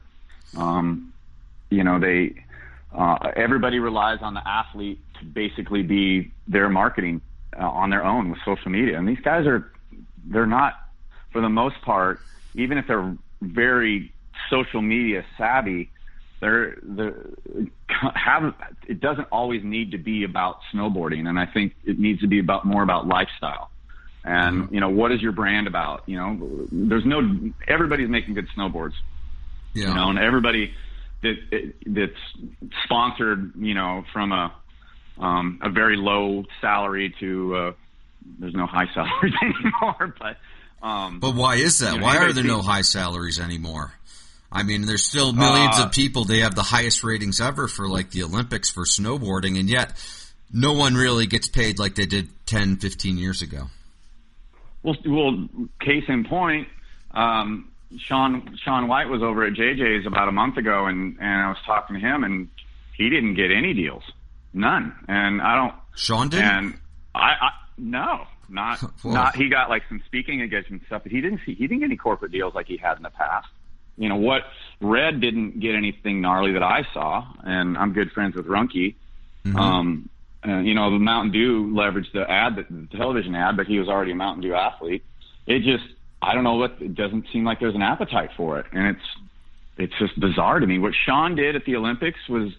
Everybody relies on the athlete to basically be their marketing on their own with social media. And these guys they're not, for the most part, even if they're very social media savvy, it doesn't always need to be about snowboarding. And I think it needs to be more about lifestyle. And, what is your brand about? Everybody's making good snowboards, and everybody that's sponsored, from a very low salary to there's no high salaries anymore. But
why is that? Why are there no high salaries anymore? I mean, there's still millions of people. They have the highest ratings ever for, like, the Olympics for snowboarding, and yet no one really gets paid like they did 10, 15 years ago.
Well, case in point, Sean White was over at JJ's about a month ago, and I was talking to him, and he didn't get any deals. None. And I don't.
Sean did?
And no, not. He got, like, some speaking engagements and stuff, but he didn't get any corporate deals like he had in the past. What Red didn't get anything gnarly that I saw, and I'm good friends with Runke. Mm-hmm. The Mountain Dew leveraged the television ad, but he was already a Mountain Dew athlete. I don't know it doesn't seem like there's an appetite for it. And it's just bizarre to me. What Sean did at the Olympics was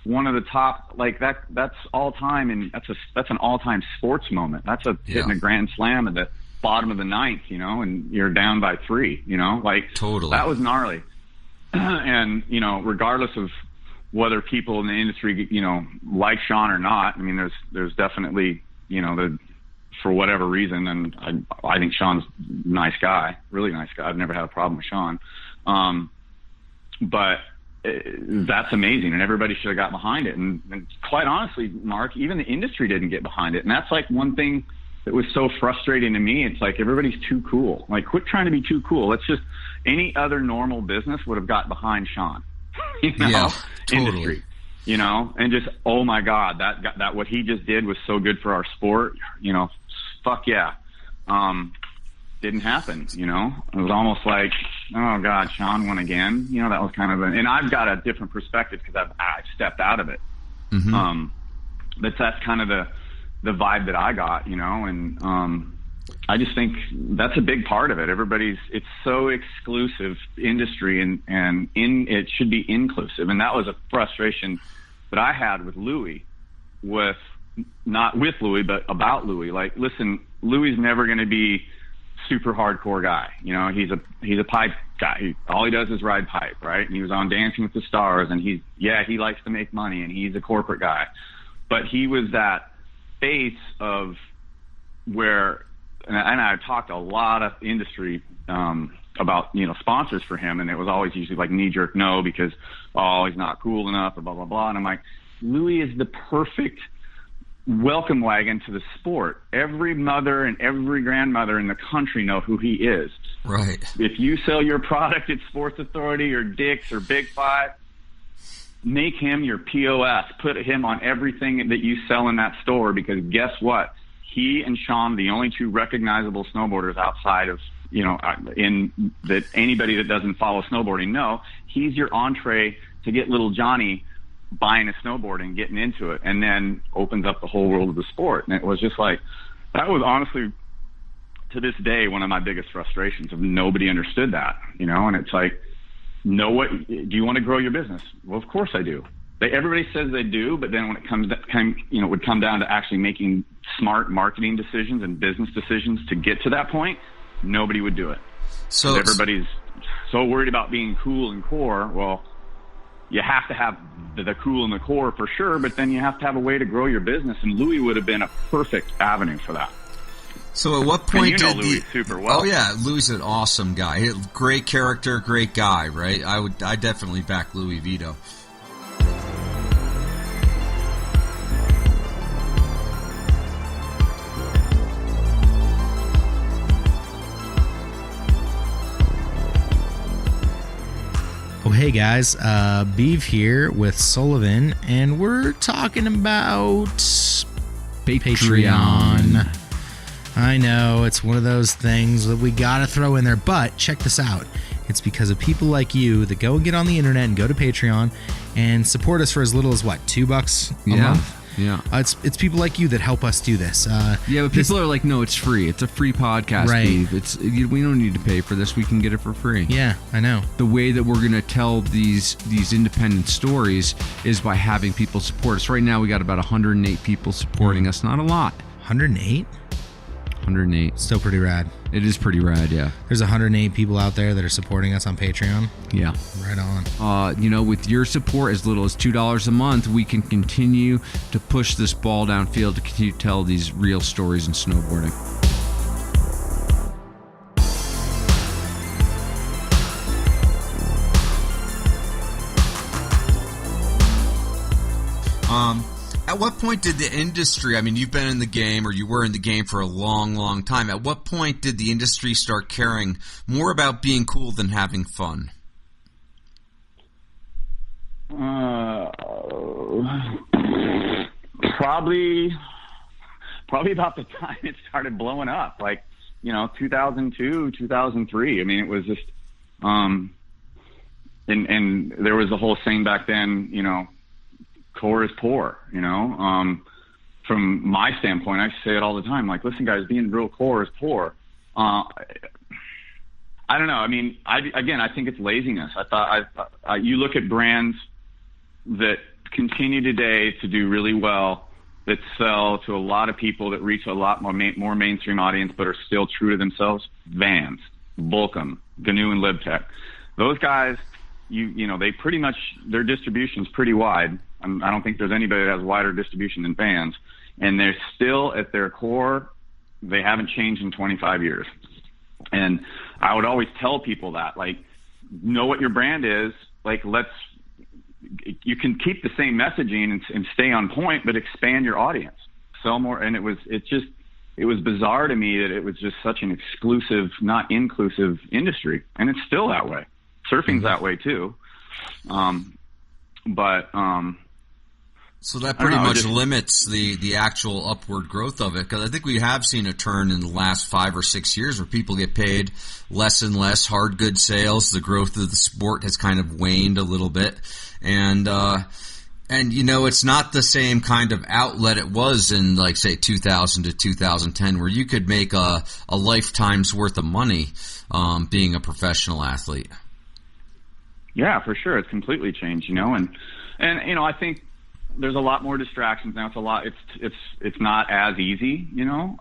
one of the top, like, that's all time, and that's an all time sports moment. That's hitting a grand slam at the bottom of the ninth, and you're down by 3, like,
totally.
That was gnarly. And, regardless of whether people in the industry, like Sean or not, I mean, there's definitely, for whatever reason, and I think Sean's a nice guy, really nice guy. I've never had a problem with Sean. But that's amazing, and everybody should have got behind it. And quite honestly, Mark, even the industry didn't get behind it. And that's, like, one thing that was so frustrating to me. It's like, everybody's too cool. Like, quit trying to be too cool. It's just, any other normal business would have got behind Sean,
Yeah, totally.
Industry, and just, oh my God, that what he just did was so good for our sport, fuck yeah. didn't happen. You know, it was almost like, oh God, Sean won again. You know, that was kind of and I've got a different perspective because I've stepped out of it. But that's kind of the vibe that I got, you know, and I just think that's a big part of it. It's so exclusive industry, and it should be inclusive. And that was a frustration that I had with Louis, not with Louis, but about Louis. Like, listen, Louis is never going to be super hardcore guy. You know, he's a pipe guy. All he does is ride pipe, right? And he was on Dancing with the Stars, and he likes to make money, and he's a corporate guy. But he was that face of where, and I talked a lot of industry about, you know, sponsors for him, and it was always usually like knee-jerk no because, oh, he's not cool enough, or blah, blah, blah. And I'm like, Louis is the perfect welcome wagon to the sport. Every mother and every grandmother in the country know who he is.
Right.
If you sell your product at Sports Authority or Dick's or Big Five, make him your POS. Put him on everything that you sell in that store, because guess what? He and Sean, the only two recognizable snowboarders outside of, you know, in that anybody that doesn't follow snowboarding know, he's your entree to get little Johnny buying a snowboard and getting into it, and then opens up the whole world of the sport. And it was just like, that was honestly, to this day, one of my biggest frustrations of nobody understood that, you know. And it's like, do you want to grow your business? Well, of course I do. Everybody says they do, but then when it would come down to actually making smart marketing decisions and business decisions to get to that point, nobody would do it. So everybody's so worried about being cool and core. Well, you have to have the cool and the core for sure, but then you have to have a way to grow your business, and Louis would have been a perfect avenue for that.
So at what point
and you know Louis super well.
Oh yeah, Louis is an awesome guy. Great character, great guy, right? I definitely back Louis Vito.
Oh, hey guys, Beeve here with Sullivan, and we're talking about Patreon. I know, it's one of those things that we gotta throw in there, but check this out. It's because of people like you that go and get on the internet and go to Patreon and support us for as little as, what, $2 a month?
Yeah.
It's people like you that help us do this.
But people are like, no, it's free. It's a free podcast,
right?
Steve. We don't need to pay for this. We can get it for free.
Yeah, I know.
The way that we're going to tell these independent stories is by having people support us. Right now, we got about 108 people supporting us. Not a lot.
108?
108.
Still pretty rad.
It is pretty rad, yeah.
There's 108 people out there that are supporting us on Patreon.
Yeah.
Right on.
With your support, as little as $2 a month, we can continue to push this ball downfield to continue to tell these real stories in snowboarding.
At what point did the industry, I mean, you've been in the game, or you were in the game for a long, long time. At what point did the industry start caring more about being cool than having fun?
Probably about the time it started blowing up, like, 2002, 2003. I mean, it was just, and there was the whole saying back then, core is poor, from my standpoint. I say it all the time, like, listen guys, being real core is poor. I don't know. I mean, I think it's laziness. I thought you look at brands that continue today to do really well, that sell to a lot of people, that reach a lot more mainstream audience, but are still true to themselves. Vans, Volcom, GNU and LibTech. Those guys, they pretty much, their distribution's pretty wide. I don't think there's anybody that has wider distribution than Vans, and they're still at their core. They haven't changed in 25 years. And I would always tell people that, like, know what your brand is. Like, you can keep the same messaging and stay on point, but expand your audience, sell more. And it was bizarre to me that it was just such an exclusive, not inclusive industry. And it's still that way. Surfing's that way too.
So that
I don't
pretty
know,
much
just-
limits the actual upward growth of it, because I think we have seen a turn in the last 5 or 6 years where people get paid less and less. Hard goods sales, the growth of the sport has kind of waned a little bit, and you know, it's not the same kind of outlet it was in, like, say 2000 to 2010, where you could make a lifetime's worth of money being a professional athlete.
Yeah, for sure. It's completely changed, you know, and you know, I think there's a lot more distractions now. It's not as easy, you know.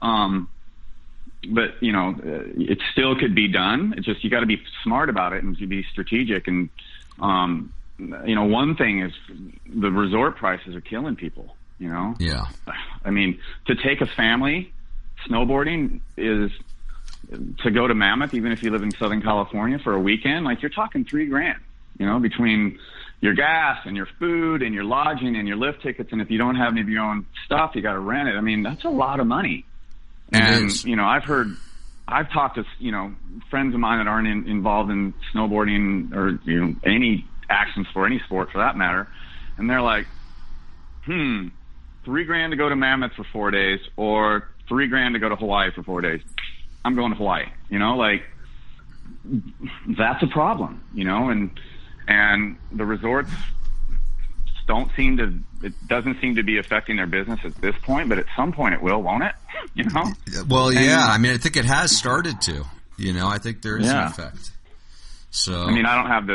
But you know, it still could be done. It's just you got to be smart about it and to be strategic. And you know, one thing is the resort prices are killing people. You know.
Yeah.
I mean, to take a family snowboarding is to go to Mammoth, even if you live in Southern California for a weekend. Like, you're talking $3,000. You know, between your gas and your food and your lodging and your lift tickets, and if you don't have any of your own stuff, you got to rent it. I mean, that's a lot of money. And you know, I've talked to, you know, friends of mine that aren't involved in snowboarding or, you know, any action sport, any sport for that matter, and they're like, $3,000 to go to Mammoth for 4 days, or $3,000 to go to Hawaii for 4 days. I'm going to Hawaii. You know, like, that's a problem. You know, and the resorts it doesn't seem to be affecting their business at this point, but at some point it will, won't it? You know?
Well, yeah. I mean, I think it has started to. You know, I think there is an effect. So,
I mean, I don't have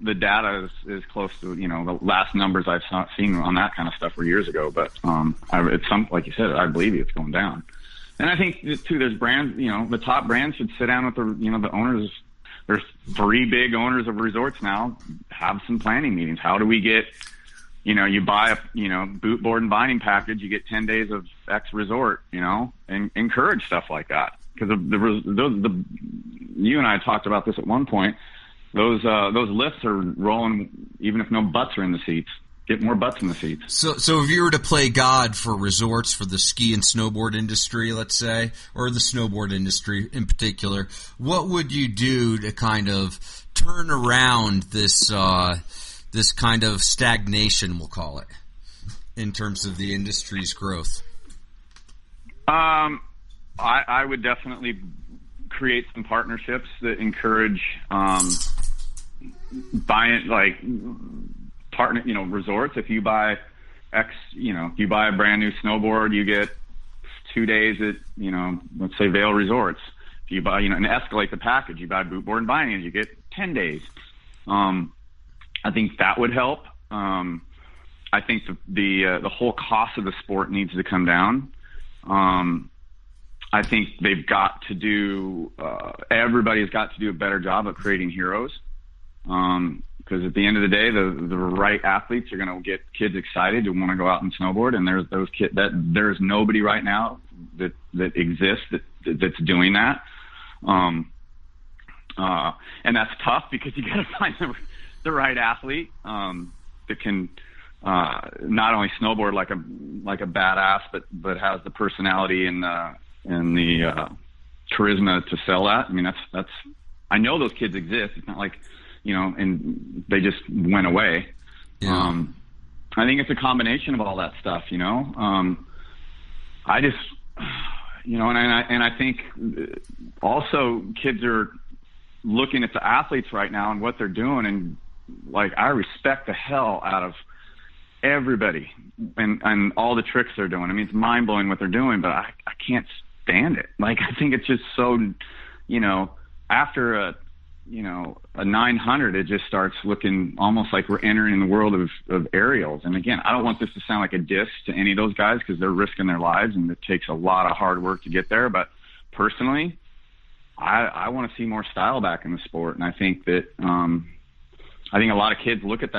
the data is close to, you know, the last numbers I've seen on that kind of stuff were years ago, but it's like you said, I believe you, it's going down. And I think too, there's brands, you know, the top brands should sit down with the owners. There's 3 big owners of resorts now, have some planning meetings. How do we get, you know, you buy a, you know, boot, board, and binding package, you get 10 days of X resort, you know, and encourage stuff like that. Because you and I talked about this at one point. Those lifts are rolling even if no butts are in the seats. Get more butts in the seats.
So if you were to play God for resorts, for the ski and snowboard industry, let's say, or the snowboard industry in particular, what would you do to kind of turn around this this kind of stagnation, we'll call it, in terms of the industry's growth?
I would definitely create some partnerships that encourage buying, like, partner, you know, resorts. If you buy if you buy a brand new snowboard, you get 2 days at, you know, let's say Vail Resorts. If you buy, you know, and escalate the package, you buy boot, board, and binding, you get 10 days. I think that would help. I think the whole cost of the sport needs to come down. I think they've got to do, everybody's got to do a better job of creating heroes. Because at the end of the day, the right athletes are going to get kids excited to want to go out and snowboard. And there's those kids there's nobody right now that exists that's doing that. And that's tough because you got to find the right athlete, that can, not only snowboard like a badass, but has the personality and the charisma to sell that. I mean, that's I know those kids exist. It's not like, you know, and they just went away.
Yeah.
I think it's a combination of all that stuff, you know. I just, you know, and I think also kids are looking at the athletes right now and what they're doing, and like, I respect the hell out of everybody and all the tricks they're doing. I mean, it's mind blowing what they're doing, but I can't stand it. Like, I think it's just so, you know, after a 900, it just starts looking almost like we're entering the world of aerials. And again, I don't want this to sound like a diss to any of those guys, because they're risking their lives and it takes a lot of hard work to get there. But personally, I want to see more style back in the sport. And I think that, I think a lot of kids look at,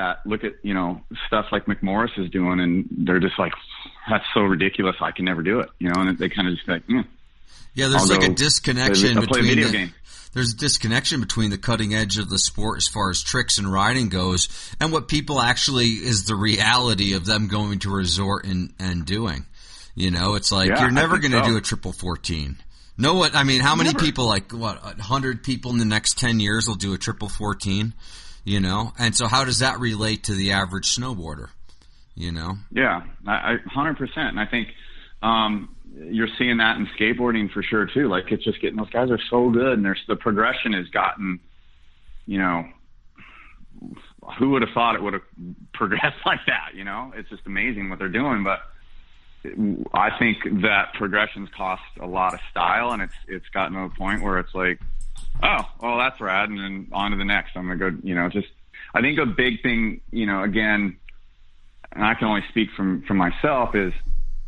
you know, stuff like McMorris is doing, and they're just like, that's so ridiculous, I can never do it, you know, and they kind of just like,
yeah, there's like a disconnection
play a video game.
There's a disconnection between the cutting edge of the sport as far as tricks and riding goes and what people actually is the reality of them going to a resort and doing. You know, it's like, you're never going to do a triple 14. No one, I mean, how many people, like, 100 people in the next 10 years will do a triple 14, you know? And so how does that relate to the average snowboarder? you know?
Yeah, I 100%. And I think you're seeing that in skateboarding for sure too. Like, it's just getting, those guys are so good, and the progression has gotten, you know, who would have thought it would have progressed like that? You know, it's just amazing what they're doing. But I think that progressions cost a lot of style, and it's gotten to a point where it's like, oh, well, that's rad, and then on to the next. I'm gonna go, you know, just, I think a big thing, you know, again, and I can only speak from myself, is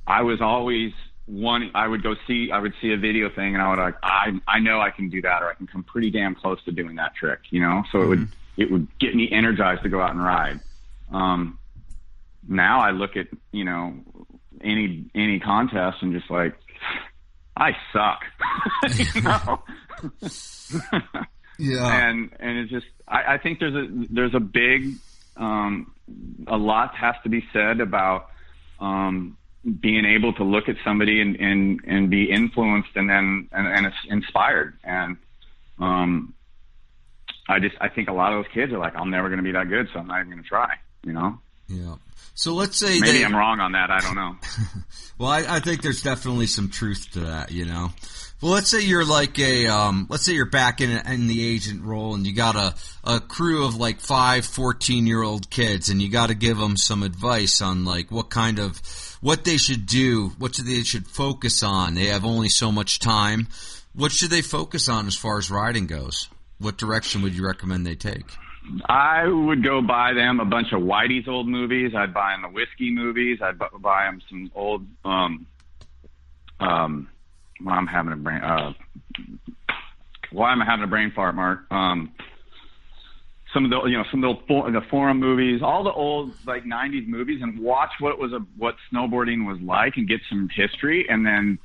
I was always I would see a video thing, and I would like, I know I can do that, or I can come pretty damn close to doing that trick, you know? So it would get me energized to go out and ride. Now I look at, you know, any contest and just like, I suck. You know?
Yeah.
And it's just, I think there's a big, a lot has to be said about being able to look at somebody and be influenced and then and inspired. And I think a lot of those kids are like, I'm never going to be that good, so I'm not even going to try, you know?
Yeah. So let's say
maybe I'm wrong on that. I don't know.
Well, I think there's definitely some truth to that, you know. Well, let's say you're like let's say you're back in the agent role, and you got a crew of like 5 14-year-old kids, and you got to give them some advice on like what they should do, what they should focus on. They have only so much time. What should they focus on as far as riding goes? What direction would you recommend they take?
I would go buy them a bunch of Whitey's old movies. I'd buy them the whiskey movies. I'd buy them some old, I'm having a brain, why am I having a brain fart, Mark? Some of the forum movies, all the old like 90s movies, and watch what snowboarding was like, and get some history, and then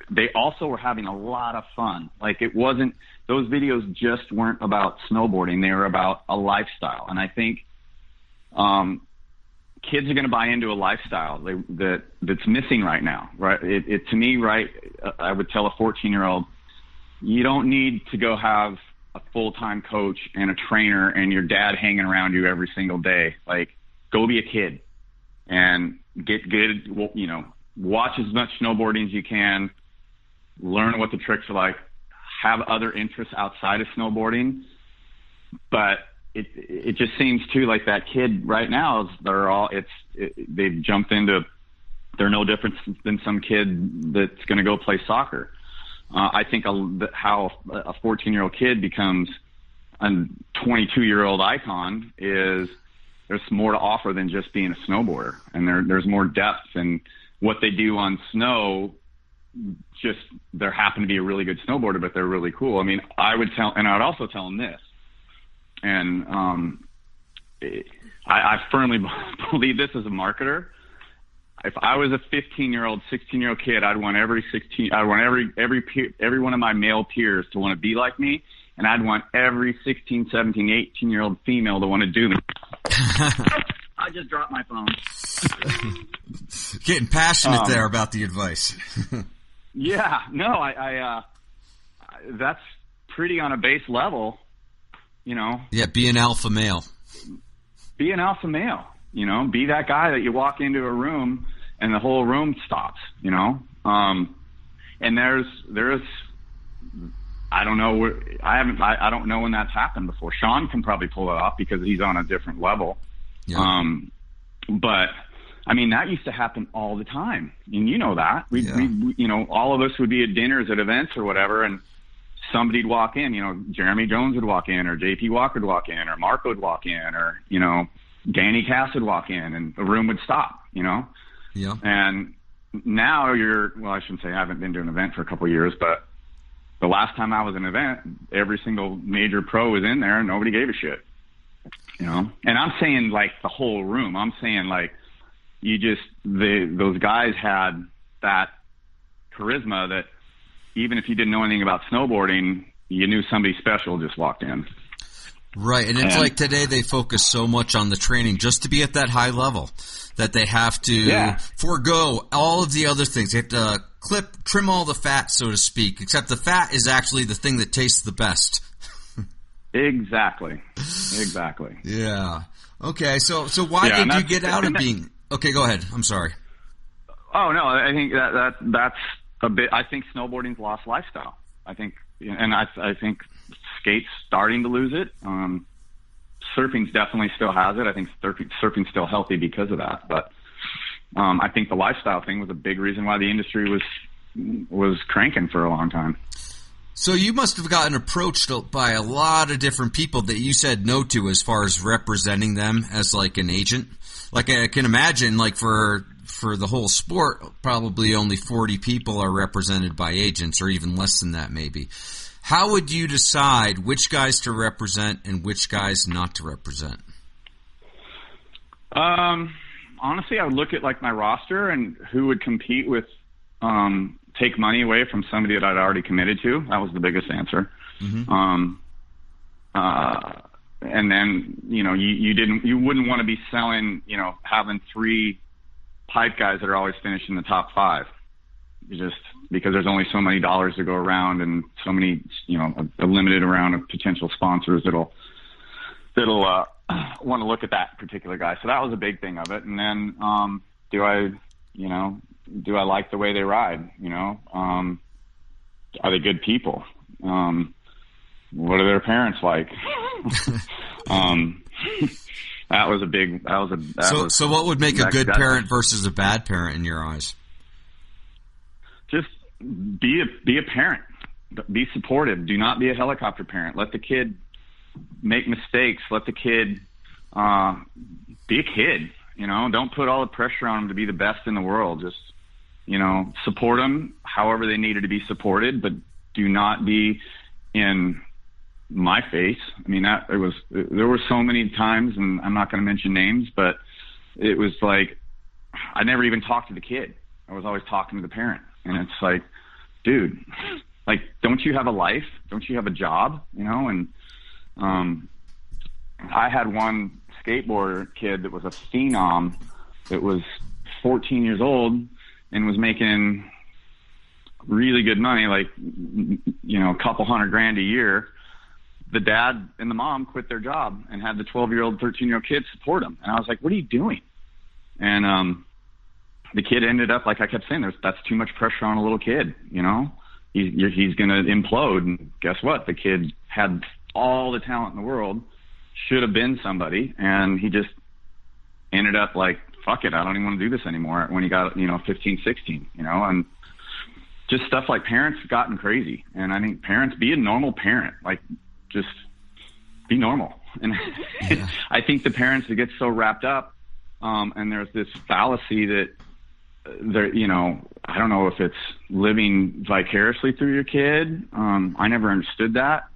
they also were having a lot of fun. Like, those videos just weren't about snowboarding. They were about a lifestyle. And I think kids are going to buy into a lifestyle that's missing right now, right? To me, right, I would tell a 14-year-old, you don't need to go have a full-time coach and a trainer and your dad hanging around you every single day. Like, go be a kid and get good, you know, watch as much snowboarding as you can, learn what the tricks are like, have other interests outside of snowboarding. But it just seems too like that kid right now, they've jumped into, they're no different than some kid that's going to go play soccer. I think how a 14-year-old kid becomes a 22-year-old icon is there's more to offer than just being a snowboarder. And there's more depth, and what they do on snow, just they happen to be a really good snowboarder, but they're really cool. I mean, I would also tell them this, and I firmly believe this as a marketer. If I was a 15-year-old, 16-year-old kid, I'd want every one of my male peers to want to be like me, and I'd want every 16, 17, 18-year-old female to want to do me. I just dropped my phone.
Getting passionate there about the advice.
Yeah, no, I that's pretty on a base level, you know.
Yeah, be an alpha male.
Be an alpha male, you know. Be that guy that you walk into a room and the whole room stops, you know. And there's I don't know, I don't know when that's happened before. Sean can probably pull it off because he's on a different level. Yeah. But I mean, that used to happen all the time, and you know that. We you know, all of us would be at dinners, at events, or whatever, and somebody'd walk in. You know, Jeremy Jones would walk in, or JP Walker would walk in, or Marco would walk in, or you know, Danny Cass would walk in, and the room would stop. You know.
Yeah.
And now I shouldn't say I haven't been to an event for a couple of years, but the last time I was at an event, every single major pro was in there, and nobody gave a shit. You know, and I'm saying like the whole room. I'm saying like. Those guys had that charisma that even if you didn't know anything about snowboarding, you knew somebody special just walked in.
Right, and it's like today they focus so much on the training just to be at that high level that they have to forego all of the other things. They have to trim all the fat, so to speak, except the fat is actually the thing that tastes the best.
Exactly.
Yeah. Okay, so why did you get out of being? Okay, go ahead. I'm sorry.
Oh no, I think that's a bit. I think snowboarding's lost lifestyle. I think skate's starting to lose it. Surfing's definitely still has it. I think surfing's still healthy because of that. But I think the lifestyle thing was a big reason why the industry was cranking for a long time.
So you must have gotten approached by a lot of different people that you said no to as far as representing them as like an agent. Like I can imagine, like for the whole sport, probably only 40 people are represented by agents, or even less than that maybe. How would you decide which guys to represent and which guys not to represent?
Honestly, I would look at like my roster and who would compete with take money away from somebody that I'd already committed to. That was the biggest answer. Mm-hmm. And then, you wouldn't want to be selling, having 3 pipe guys that are always finishing the top 5, just because there's only so many dollars to go around and so many, a limited amount of potential sponsors that'll want to look at that particular guy. So that was a big thing of it. And then, do I like the way they ride? Are they good people? What are their parents like? That was a big.
So what would make a good parent versus a bad parent in your eyes?
Just be a parent. Be supportive. Do not be a helicopter parent. Let the kid make mistakes. Let the kid be a kid. Don't put all the pressure on them to be the best in the world. Just support them however they needed to be supported, but do not be in my face. I mean, there were so many times, and I'm not going to mention names, but it was like, I never even talked to the kid. I was always talking to the parent. And it's like, dude, like, don't you have a life? Don't you have a job? And, I had one skateboarder kid that was a phenom that was 14 years old and was making really good money, like, a couple $100,000 a year. The dad and the mom quit their job and had the 12-year-old, 13-year-old kid support him. And I was like, what are you doing? And the kid ended up, like I kept saying, that's too much pressure on a little kid, He's going to implode. And guess what? The kid had all the talent in the world, should have been somebody, and he just ended up like, fuck it, I don't even want to do this anymore when he got, 15, 16, and just stuff like parents have gotten crazy. And I think parents, be a normal parent, like, just be normal. And yeah. I think the parents that get so wrapped up, and there's this fallacy that they're, I don't know if it's living vicariously through your kid. I never understood that.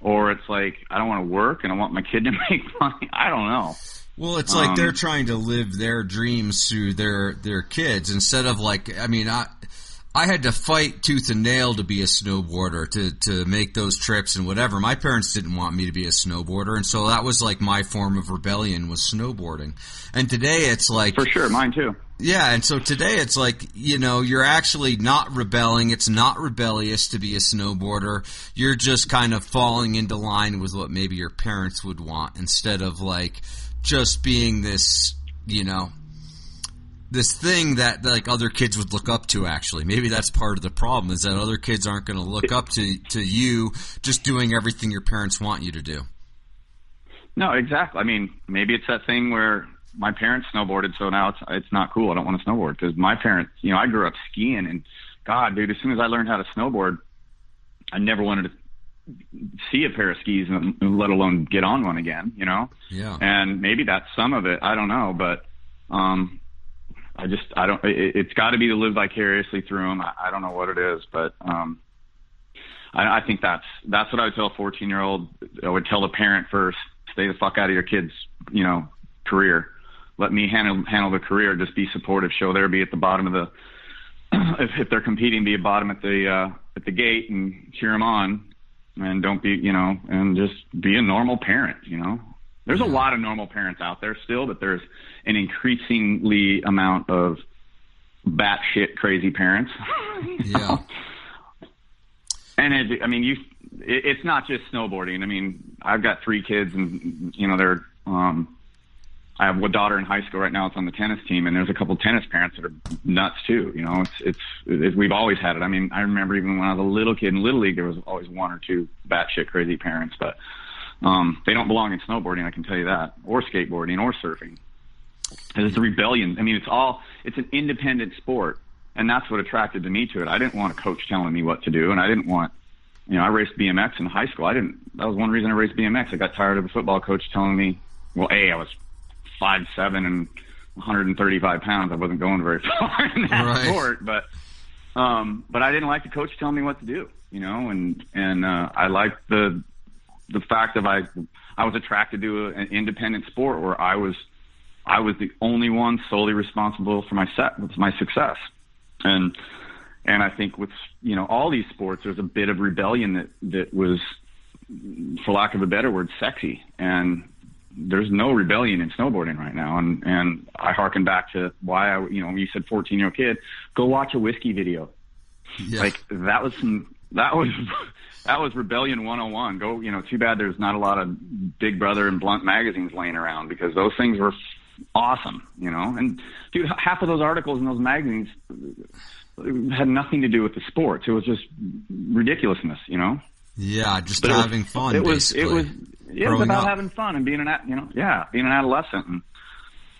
Or it's like, I don't want to work and I want my kid to make money. I don't know.
Well, it's like they're trying to live their dreams through their kids instead of like, I mean, I had to fight tooth and nail to be a snowboarder, to make those trips and whatever. My parents didn't want me to be a snowboarder, and so that was like my form of rebellion, was snowboarding. And today it's like...
For sure, mine too.
Yeah, and so today it's like, you're actually not rebelling. It's not rebellious to be a snowboarder. You're just kind of falling into line with what maybe your parents would want, instead of like just being this, this thing that like other kids would look up to. Actually, maybe that's part of the problem, is that other kids aren't going to look up to you just doing everything your parents want you to do.
No, exactly. I mean, maybe it's that thing where my parents snowboarded, so now it's not cool. I don't want to snowboard, because my parents, I grew up skiing, and God, dude, as soon as I learned how to snowboard, I never wanted to see a pair of skis, let alone get on one again,
Yeah. And
maybe that's some of it. I don't know, but it's got to be to live vicariously through them. I don't know what it is, but I think that's what I would tell a 14-year-old. I would tell the parent first, stay the fuck out of your kid's, career. Let me handle the career. Just be supportive. Show there, be at the bottom of the, if they're competing, be at bottom at the gate and cheer them on, and don't be, and just be a normal parent, There's a lot of normal parents out there still, but there's an increasingly amount of batshit crazy parents.
Yeah.
And it's not just snowboarding. I mean, I've got 3 kids, and they're I have a daughter in high school right now. It's on the tennis team, and there's a couple tennis parents that are nuts too. You know, it's we've always had it. I mean, I remember even when I was a little kid in Little League, there was always one or two batshit crazy parents, but they don't belong in snowboarding, I can tell you that, or skateboarding, or surfing. It's a rebellion. I mean, it's an independent sport, and that's what attracted me to it. I didn't want a coach telling me what to do, and I didn't want, you know, I raced BMX in high school. That was one reason I raced BMX. I got tired of a football coach telling me, well, I was 5'7" and 135 pounds. I wasn't going very far in that sport, but I didn't like the coach telling me what to do, you know, and I liked the fact that I was attracted to an independent sport where I was the only one solely responsible for my success. And I think with, you know, all these sports, there's a bit of rebellion that was, for lack of a better word, sexy. And there's no rebellion in snowboarding right now. And I harken back to why when you said 14-year-old kid, go watch a whiskey video. Yeah. Like that was Rebellion 101. Go, you know, too bad there's not a lot of Big Brother and Blunt magazines laying around, because those things were awesome, you know. And dude, half of those articles in those magazines had nothing to do with the sports. It was just ridiculousness, you know.
Yeah, just having fun. It was
about having fun and being an adolescent, and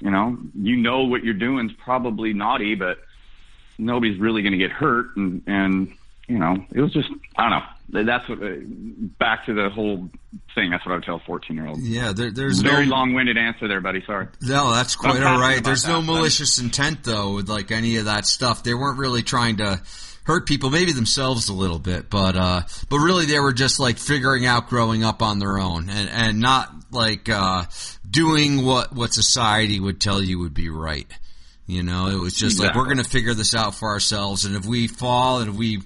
you know what you're doing is probably naughty, but nobody's really going to get hurt, and you know, it was just, I don't know. That's what, back to the whole thing, that's what I would tell a 14-year-old.
Yeah, there's
very long-winded answer there, buddy. Sorry.
No, that's quite all right. There's no malicious intent, though, with like any of that stuff. They weren't really trying to hurt people, maybe themselves a little bit, but really they were just like figuring out growing up on their own, and not like doing what society would tell you would be right. You know, it was just like, we're going to figure this out for ourselves, and if we fall and if we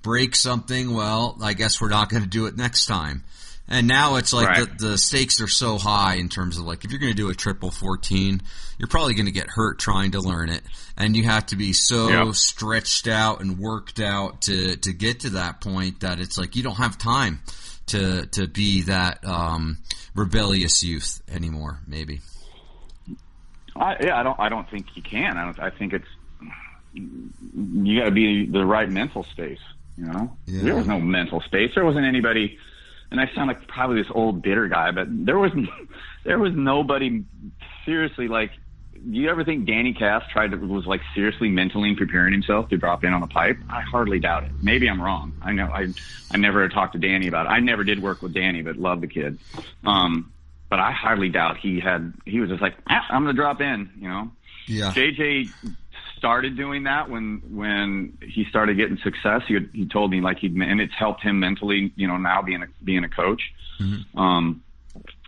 break something, well, I guess we're not going to do it next time. And now it's like the stakes are so high in terms of like, if you're going to do a triple 14, you're probably going to get hurt trying to learn it, and you have to be so stretched out and worked out to get to that point that it's like you don't have time to be that rebellious youth anymore. Maybe.
I don't think you can. I think it's, you got to be the right mental space. You know, there was no mental space. There wasn't anybody, and I sound like probably this old bitter guy, but there was nobody seriously like. Do you ever think Danny Cass was like seriously mentally preparing himself to drop in on the pipe? I hardly doubt it. Maybe I'm wrong. I know I never talked to Danny about it. I never did work with Danny, but loved the kid. But I highly doubt he was just like, I'm going to drop in, you know? Yeah. JJ started doing that when he started getting success. He told me like and it's helped him mentally, you know, now being a coach. Mm-hmm.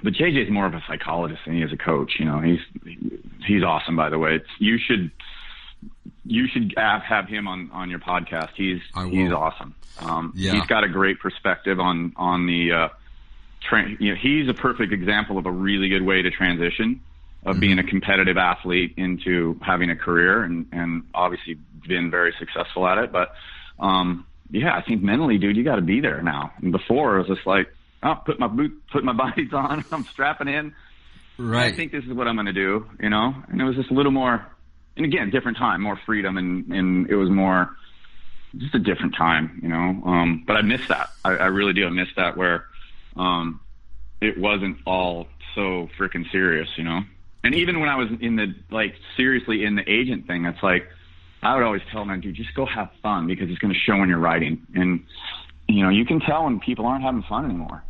But JJ's more of a psychologist than he is a coach. You know, he's awesome, by the way. You should have him on your podcast. He's awesome. He's got a great perspective on the, he's a perfect example of a really good way to transition of being a competitive athlete into having a career, and obviously been very successful at it. But, I think mentally, dude, you got to be there now. And before it was just like, put my bodies on, I'm strapping in. Right. I think this is what I'm going to do, you know? And it was just a little more, and again, different time, more freedom, and it was more just a different time, you know? But I miss that. I really do. I miss that where, it wasn't all so freaking serious, you know? And even when I was seriously in the agent thing, it's like, I would always tell them, dude, just go have fun, because it's going to show when you're writing. And, you know, you can tell when people aren't having fun anymore.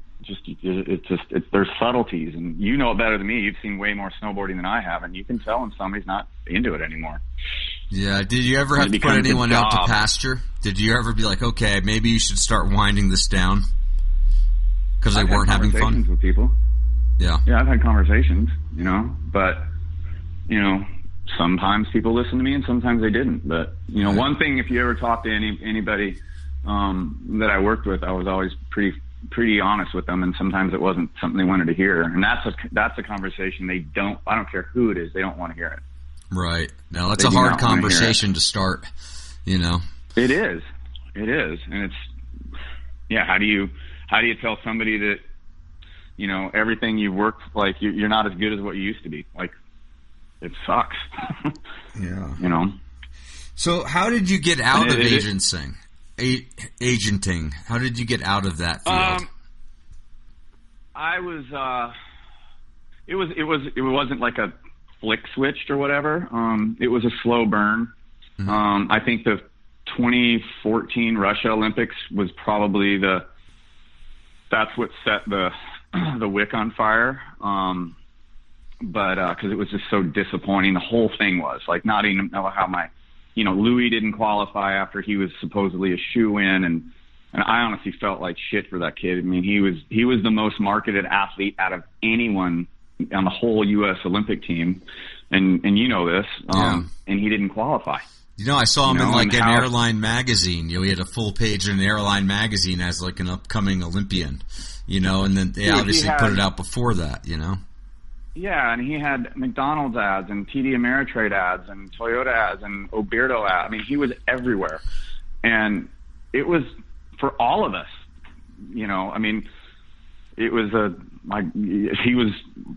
There's subtleties, and you know it better than me. You've seen way more snowboarding than I have, and you can tell when somebody's not into it anymore.
Yeah. Did you ever have to put anyone out to pasture? Did you ever be like, okay, maybe you should start winding this down because they weren't having fun?
With people.
Yeah.
Yeah, I've had conversations, you know, but, you know, sometimes people listen to me and sometimes they didn't. But, you know, one thing, if you ever talk to anybody that I worked with, I was always pretty honest with them, and sometimes it wasn't something they wanted to hear. And that's a conversation I don't care who it is, they don't want to hear it.
Right. Now, that's a hard conversation to start, you know.
It is. And it's, how do you tell somebody that, you know, everything you've worked, like, you're not as good as what you used to be. Like, it sucks.
Yeah.
You know?
So how did you get out of agenting? Agenting. How did you get out of that field?
I was, it wasn't like a flick switched or whatever. It was a slow burn.
Mm-hmm.
I think the 2014 Russia Olympics was probably that's what set the wick on fire. But cause it was just so disappointing. The whole thing was like, not even know how Louis didn't qualify after he was supposedly a shoe-in, and I honestly felt like shit for that kid. I mean, he was the most marketed athlete out of anyone on the whole U.S. Olympic team, and you know this, and he didn't qualify.
You know, I saw him in like an airline magazine. You know, he had a full page in an airline magazine as like an upcoming Olympian. You know, and then they obviously put it out before that. You know.
Yeah, and he had McDonald's ads and TD Ameritrade ads and Toyota ads and Oberto ads. I mean, he was everywhere. And it was for all of us, you know. I mean, it was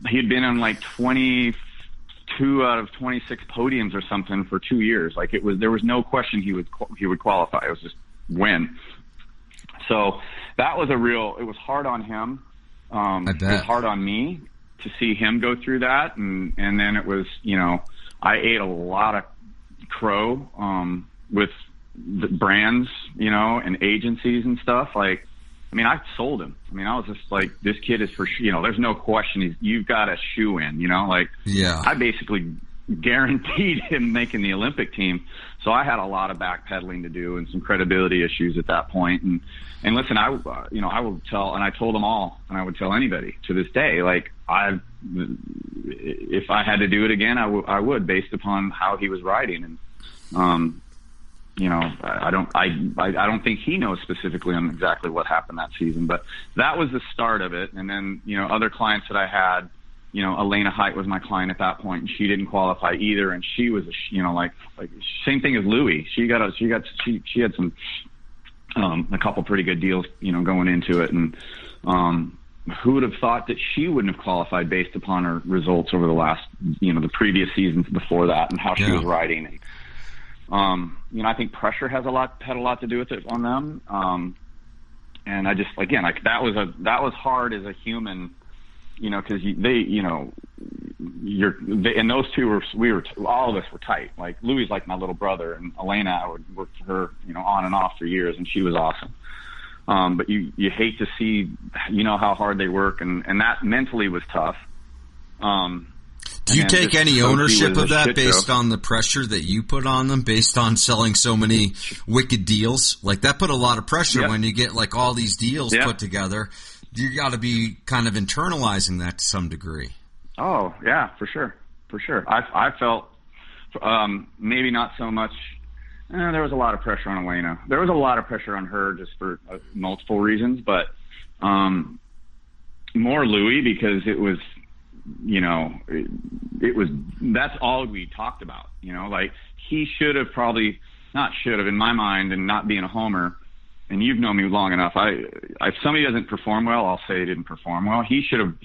he had been on like 22 out of 26 podiums or something for 2 years. Like, there was no question he would qualify. It was just win. So that was it was hard on him.
I bet.
It was hard on me to see him go through that, and then it was, you know, I ate a lot of crow with the brands, you know, and agencies and stuff. Like, I mean, I sold him. I mean, I was just like, this kid is for, you know, there's no question you've got a shoe in, you know, like,
yeah.
I basically guaranteed him making the Olympic team. So I had a lot of backpedaling to do and some credibility issues at that point. And listen, I will tell, and I told them all, and I would tell anybody to this day, like, if I had to do it again, I would, based upon how he was riding. And, you know, I don't think he knows specifically on exactly what happened that season, but that was the start of it. And then, you know, other clients that I had, you know, Elena Height was my client at that point, and she didn't qualify either. And she was, you know, like same thing as Louis. She had some, a couple pretty good deals, you know, going into it. And, who would have thought that she wouldn't have qualified based upon her results over the last, you know, the previous seasons before that, and how she was riding. And, you know, I think pressure had a lot to do with it on them. And I just, again, like, that was hard as a human, you know, cause and those two all of us were tight. Like, Louis is like my little brother, and Elena, I would work for her, you know, on and off for years, and she was awesome. But you hate to see, you know, how hard they work, and that mentally was tough.
Do you take any ownership of that based on the pressure that you put on them, based on selling so many wicked deals? Like, that put a lot of pressure when you get like all these deals put together. You got to be kind of internalizing that to some degree.
Oh yeah, for sure. I felt maybe not so much. There was a lot of pressure on Elena. There was a lot of pressure on her just for multiple reasons, but more Louis, because it was, you know, that's all we talked about, you know, like, he should have in my mind, and not being a homer, and you've known me long enough, if somebody doesn't perform well, I'll say he didn't perform well. He should have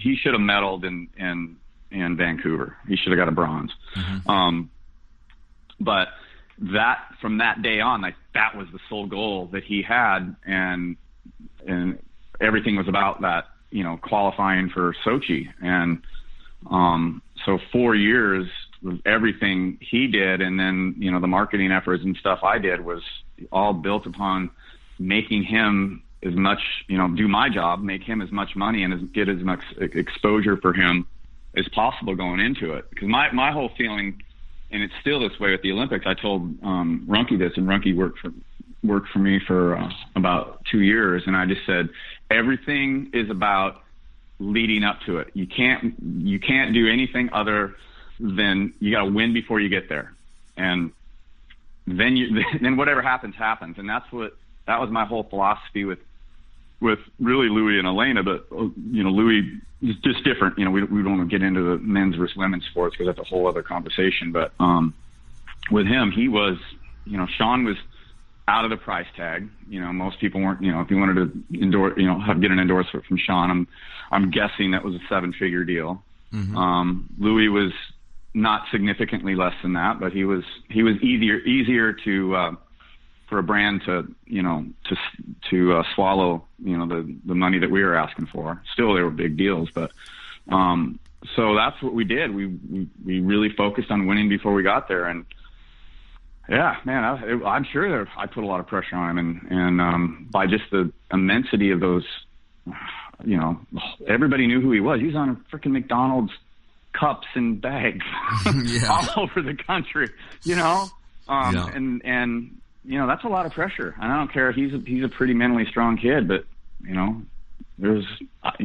medaled in Vancouver. He should have got a bronze. Mm-hmm. But that, from that day on, like, that was the sole goal that he had, and everything was about that, you know, qualifying for Sochi. And so 4 years of everything he did, and then, you know, the marketing efforts and stuff I did, was all built upon making him as much, you know, do my job, make him as much money, and get as much exposure for him as possible going into it. Because my whole feeling, and it's still this way with the Olympics, I told Runke this, and Runke worked for me for about 2 years, and I just said, everything is about leading up to it. You can't do anything other than, you got to win before you get there, and then whatever happens. And that was my whole philosophy with really Louis and Elena. But, you know, Louis is just different. You know, we don't want to get into the men's versus women's sports, because that's a whole other conversation. But with him, he was, you know, Sean was out of the price tag. Most people weren't, if you wanted to get an endorsement from Sean, I'm guessing that was a 7-figure deal. Louis was not significantly less than that, but he was easier to, for a brand to swallow, the money that we were asking for. Still, they were big deals, but, so that's what we did. We really focused on winning before we got there. And yeah, man, I'm sure I put a lot of pressure on him, and by just the immensity of those, everybody knew who he was. He was on a freaking McDonald's cups and bags all over the country, and that's a lot of pressure. And I don't care. He's a pretty mentally strong kid, but there's, I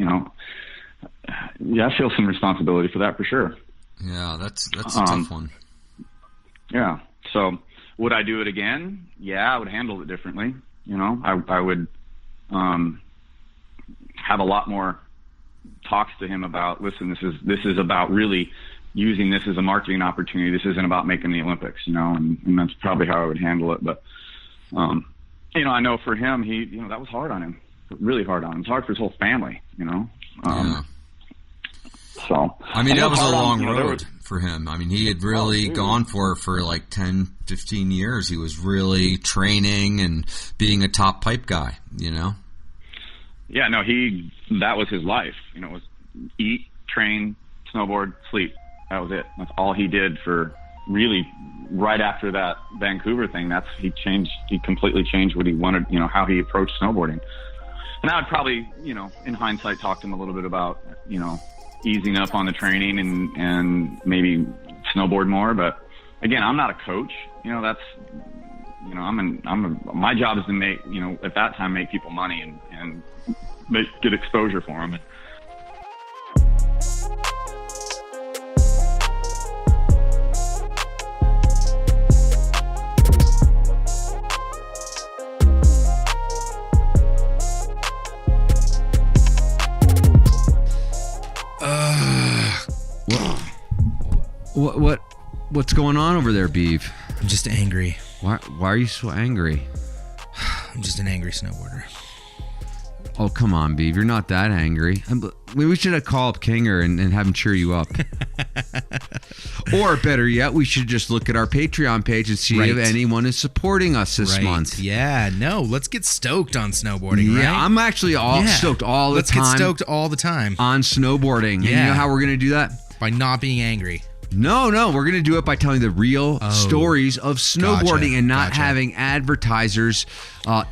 feel some responsibility for that for sure.
Yeah, that's a tough one.
Yeah. So would I do it again? Yeah, I would handle it differently. I would have a lot more talks to him about, listen, this is about really using this as a marketing opportunity. This isn't about making the Olympics, and that's probably how I would handle it. But, I know for him, that was hard on him, really hard on him. It's hard for his whole family, So,
I mean, that was a long road for him. I mean, he had really gone for like 10, 15 years. He was really training and being a top pipe guy, Yeah,
no, that was his life. It was eat, train, snowboard, sleep. That was it. That's all he did for really right after that Vancouver thing. He completely changed what he wanted, how he approached snowboarding. And I would probably, in hindsight, talk to him a little bit about, easing up on the training and maybe snowboard more. But again, I'm not a coach. That's, my job is to make, at that time, make people money and get exposure for them.
What's going on over there, Beeve?
I'm just angry.
Why are you so angry?
I'm just an angry snowboarder.
Oh, come on, Beeve. You're not that angry. We should have called up Kinger and have him cheer you up. Or better yet, we should just look at our Patreon page and see if anyone is supporting us this month.
Yeah, no, let's get stoked on snowboarding, right?
Yeah, I'm actually stoked all the time.
Let's get stoked all the time.
On snowboarding.
Yeah.
And you know how we're going to do that?
By not being angry.
No, we're going to do it by telling the real stories of snowboarding and not having advertisers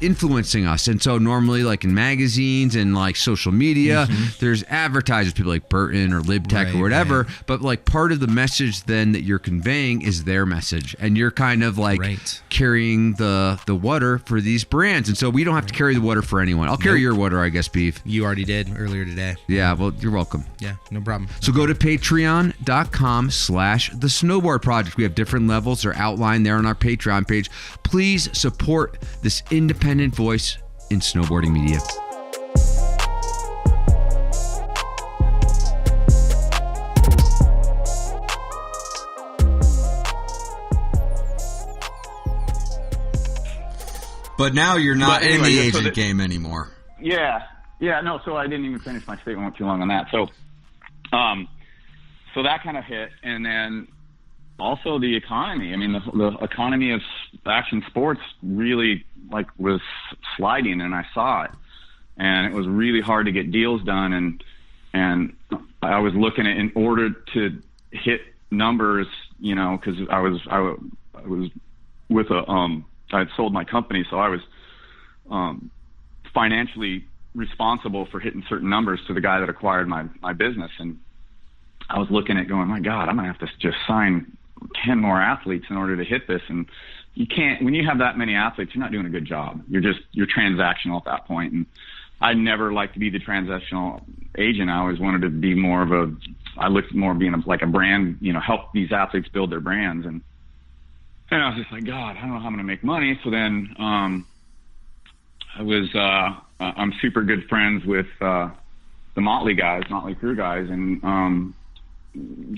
influencing us. And so normally, like in magazines and like social media, there's advertisers, people like Burton or LibTech or whatever. Right. But like part of the message then that you're conveying is their message. And you're kind of like carrying the water for these brands. And so we don't have to carry the water for anyone. I'll carry your water, I guess, Beef.
You already did earlier today.
Yeah, well, you're welcome.
Yeah, no problem.
So go to patreon.com/The Snowboard Project. We have different levels. They're outlined there on our Patreon page. Please support this independent voice in snowboarding media.
But now you're not in the agent game anymore.
Yeah, no, so I didn't even finish my statement, went too long on that. So that kind of hit, and then also the economy. I mean, the economy of action sports really was sliding, and I saw it, and it was really hard to get deals done. And I was looking at, in order to hit numbers, because I was with I had sold my company, so I was financially responsible for hitting certain numbers to the guy that acquired my business. And I was looking at going, my God, I'm gonna have to just sign 10 more athletes in order to hit this. And you can't, when you have that many athletes, you're not doing a good job. You're transactional at that point. And I never liked to be the transactional agent. I always wanted to be more of I looked more being like a brand, help these athletes build their brands. And I was just like, God, I don't know how I'm going to make money. So then I'm super good friends with the Motley Crue guys. And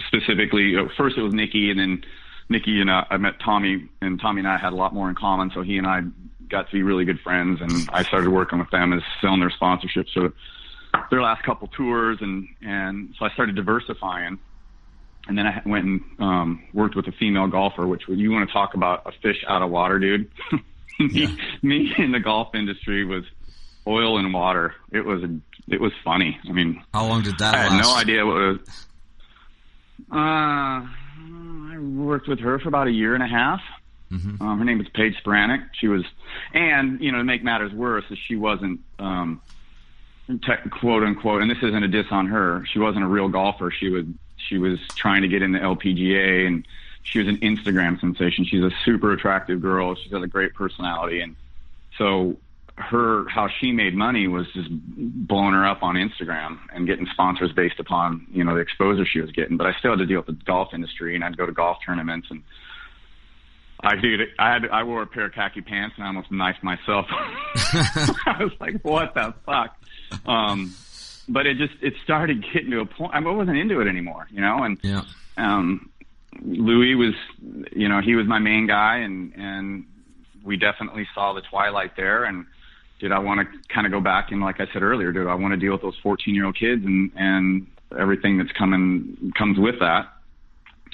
specifically, first it was Nikki, and then Nikki and I met Tommy, and Tommy and I had a lot more in common. So he and I got to be really good friends, and I started working with them as selling their sponsorships for their last couple tours, and so I started diversifying. And then I went and worked with a female golfer, which you want to talk about a fish out of water, dude. Me in the golf industry was oil and water. It was funny. I mean,
how long did that
last?
I
had no idea what it was. I worked with her for about a year and a half.
Mm-hmm.
Her name was Paige Sporanic. She was, and to make matters worse, is she wasn't quote unquote, and this isn't a diss on her. She wasn't a real golfer. She was trying to get in the LPGA, and she was an Instagram sensation. She's a super attractive girl. She's got a great personality, and so how she made money was just blowing her up on Instagram and getting sponsors based upon the exposure she was getting. But I still had to deal with the golf industry, and I'd go to golf tournaments, and I wore a pair of khaki pants, and I almost knifed myself. I was like, what the fuck? But it started getting to a point. I wasn't into it anymore, and Louis was, he was my main guy, and we definitely saw the twilight there. And did I want to kind of go back and, like I said earlier, I want to deal with those 14-year-old kids and everything that's comes with that.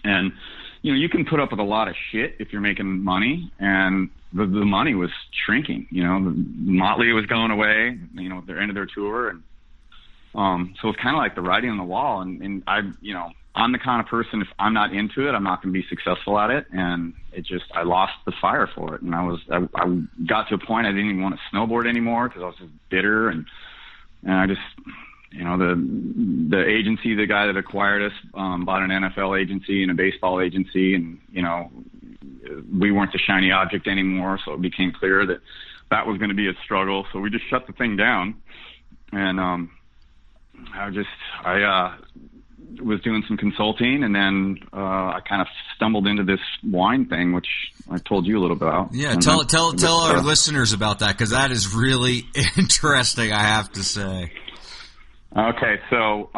And you can put up with a lot of shit if you're making money, and the money was shrinking. Motley was going away, at their end of their tour, and so it's kind of like the writing on the wall. And I'm the kind of person, if I'm not into it, I'm not going to be successful at it. And I lost the fire for it. And I got to a point I didn't even want to snowboard anymore because I was just bitter. And I just, the agency, the guy that acquired us, bought an NFL agency and a baseball agency. And, we weren't the shiny object anymore. So it became clear that was going to be a struggle. So we just shut the thing down. And, I was doing some consulting, and then I kind of stumbled into this wine thing, which I told you a little bit about.
Yeah, tell our listeners about that, because that is really interesting, I have to say.
Okay, so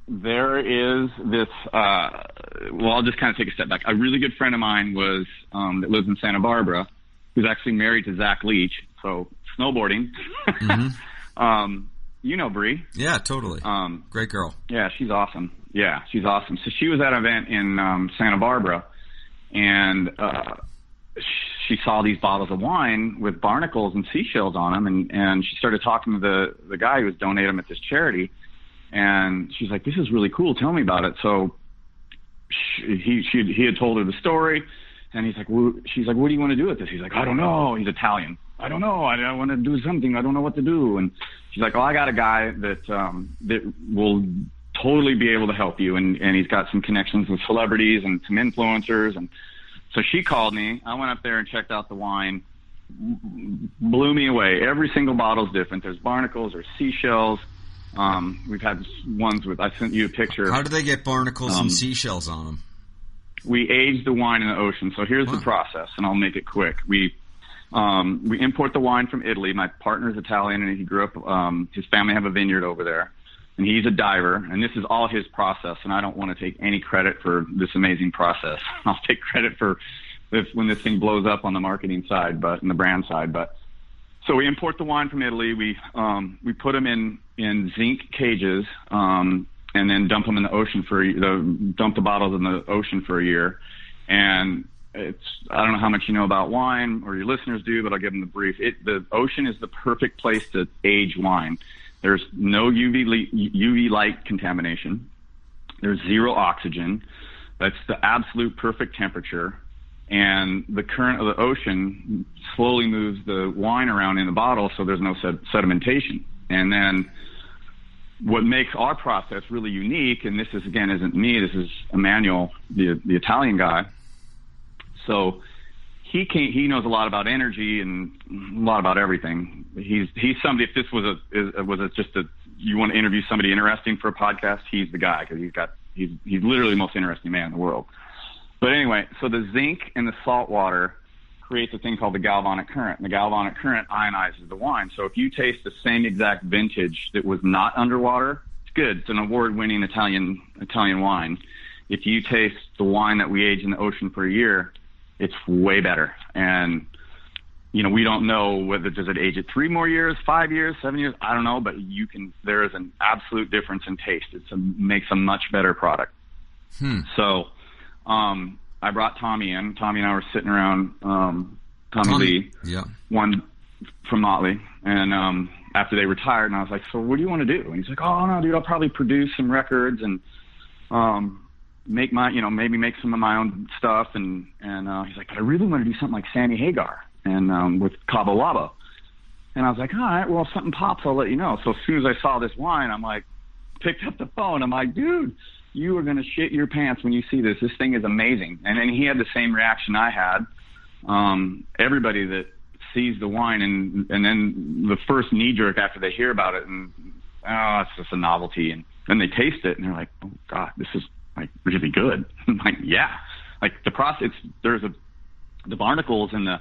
there is this. I'll just kind of take a step back. A really good friend of mine that lives in Santa Barbara, who's actually married to Zach Leach. So snowboarding.
Mm-hmm.
Bree.
Yeah, totally. Great girl.
Yeah, she's awesome. Yeah, she's awesome. So she was at an event in Santa Barbara, and she saw these bottles of wine with barnacles and seashells on them, and she started talking to the guy who was donating them at this charity, and she's like, "This is really cool. Tell me about it." So he had told her the story, and she's like, "What do you want to do with this?" He's like, "I don't know." He's Italian. "I don't know. I want to do something. I don't know what to do." And she's like, "Oh, I got a guy that will totally be able to help you, and he's got some connections with celebrities and some influencers." And so she called me. I went up there and checked out the wine. Blew me away. Every single bottle's different. There's barnacles, there's seashells. We've had ones I sent you a picture.
How do they get barnacles and seashells on them?
We age the wine in the ocean. So here's the process, and I'll make it quick. We import the wine from Italy. My partner's Italian, and he grew up, his family have a vineyard over there, and he's a diver, and this is all his process, and I don't want to take any credit for this amazing process. I'll take credit for when this thing blows up on the marketing side, but in the brand side. But so we import the wine from Italy. We put them in zinc cages, and then dump them in the ocean dump the bottles in the ocean for a year. And I don't know how much you know about wine, or your listeners do, but I'll give them the brief. The ocean is the perfect place to age wine. There's no UV light contamination. There's zero oxygen. That's the absolute perfect temperature. And the current of the ocean slowly moves the wine around in the bottle, so there's no sedimentation. And then what makes our process really unique, and this is, again, isn't me, this is Emmanuel, the Italian guy. So he knows a lot about energy and a lot about everything. He's somebody, if this was you want to interview somebody interesting for a podcast, he's the guy, because he's literally the most interesting man in the world. But anyway, so the zinc and the salt water creates a thing called the galvanic current. And the galvanic current ionizes the wine. So if you taste the same exact vintage that was not underwater, it's good. It's an award-winning Italian wine. If you taste the wine that we age in the ocean for a year, it's way better. And we don't know whether does it age at 3 more years, 5 years, 7 years. I don't know, but there is an absolute difference in taste. Makes a much better product. So, I brought Tommy in. Tommy and I were sitting around, Tommy Lee, one from Motley, and after they retired, and I was like, so what do you want to do? And he's like, oh no, dude, I'll probably produce some records and make maybe make some of my own stuff. And he's like, but I really want to do something like Sammy Hagar and with Cabo Wabo. And I was like, all right, well, if something pops, I'll let you know. So as soon as I saw this wine, I'm like, picked up the phone. I'm like, dude, you are going to shit your pants when you see this. This thing is amazing. And then he had the same reaction I had. Everybody that sees the wine and then the first knee jerk after they hear about it and it's just a novelty, and then they taste it and they're like, oh god, this is like really good. I'm like, yeah, like the process, there's the barnacles and the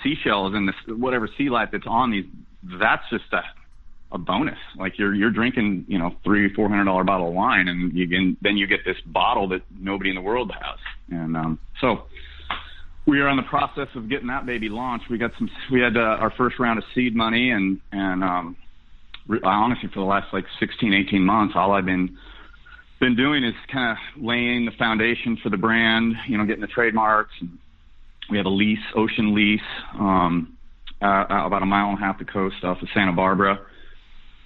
seashells and the whatever sea life that's on these, that's just a bonus. Like you're drinking $300-400 bottle of wine, and then you get this bottle that nobody in the world has. And so we are in the process of getting that baby launched. We had our first round of seed money, and honestly, for the last 16-18 months, all I've been doing is kind of laying the foundation for the brand, getting the trademarks. And we have a lease, ocean lease, about a mile and a half the coast off of Santa Barbara.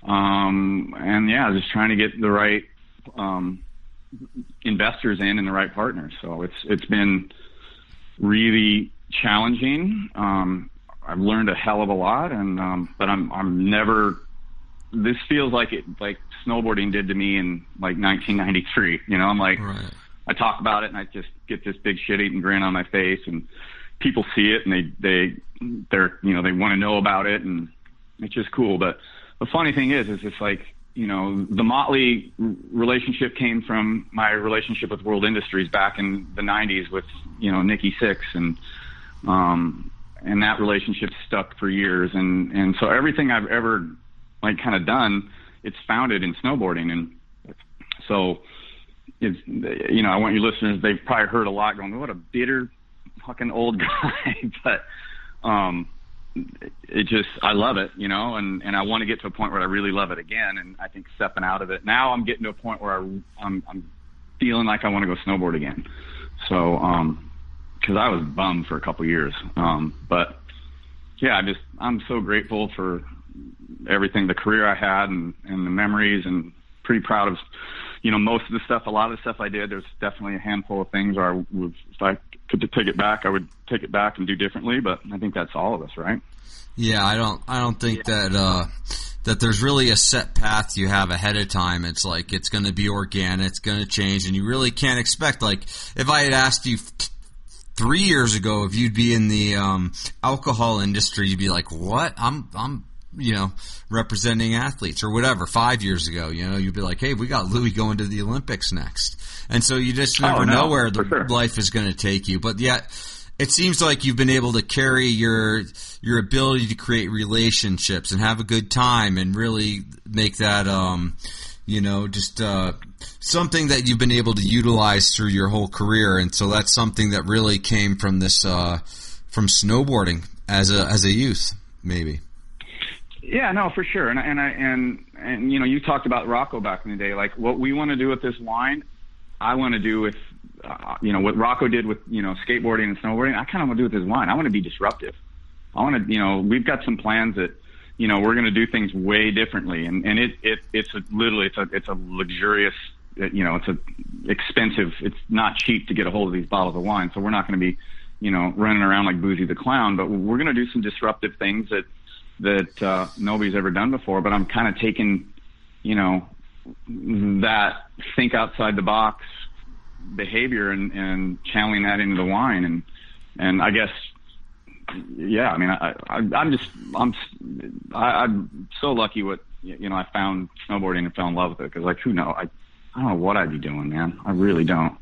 And yeah, just trying to get the right investors in and the right partners. So it's been really challenging. I've learned a hell of a lot, and but I'm never. This feels like snowboarding did to me in 1993. I'm like, right. I talk about it and I just get this big shit-eating grin on my face, and people see it and they want to know about it, and it's just cool. But the funny thing is it's the Motley relationship came from my relationship with World Industries back in the 90s with, Nikki Sixx, and that relationship stuck for years. And so everything I've ever kind of done, it's founded in snowboarding. And so it's, I want your listeners, they've probably heard a lot going, what a bitter fucking old guy. But, it just, I love it, and I want to get to a point where I really love it again. And I think stepping out of it now, I'm getting to a point where I'm feeling like I want to go snowboard again. So, cause I was bummed for a couple years. But yeah, I'm so grateful for everything, the career I had and the memories, and pretty proud of, most of the stuff, a lot of the stuff I did. There's definitely a handful of things where if I could take it back, I would take it back and do differently. But I think that's all of us, right?
Yeah, I don't think that there's really a set path you have ahead of time. It's it's going to be organic, it's going to change, and you really can't expect. If I had asked you 3 years ago if you'd be in the alcohol industry, you'd be like, "What? I'm representing athletes," or whatever. 5 years ago, you'd be like, "Hey, we got Louis going to the Olympics next," and so you just never know where life is going to take you. But yet, it seems like you've been able to carry your ability to create relationships and have a good time and really make that something that you've been able to utilize through your whole career. And so that's something that really came from this from snowboarding as a youth, maybe.
Yeah, no, for sure. And you talked about Rocco back in the day. What we want to do with this wine, I want to do with what Rocco did with skateboarding and snowboarding. I kind of want to do with his wine. I want to be disruptive. I want to we've got some plans that we're going to do things way differently, and it's a luxurious, it's a expensive. It's not cheap to get a hold of these bottles of wine, so we're not going to be running around like Boozy the Clown, but we're going to do some disruptive things that nobody's ever done before. But I'm kind of taking that think outside the box behavior and channeling that into the wine, and I guess, yeah, I mean, I'm so lucky I found snowboarding and fell in love with it, because who knows, I don't know what I'd be doing, man. I really don't.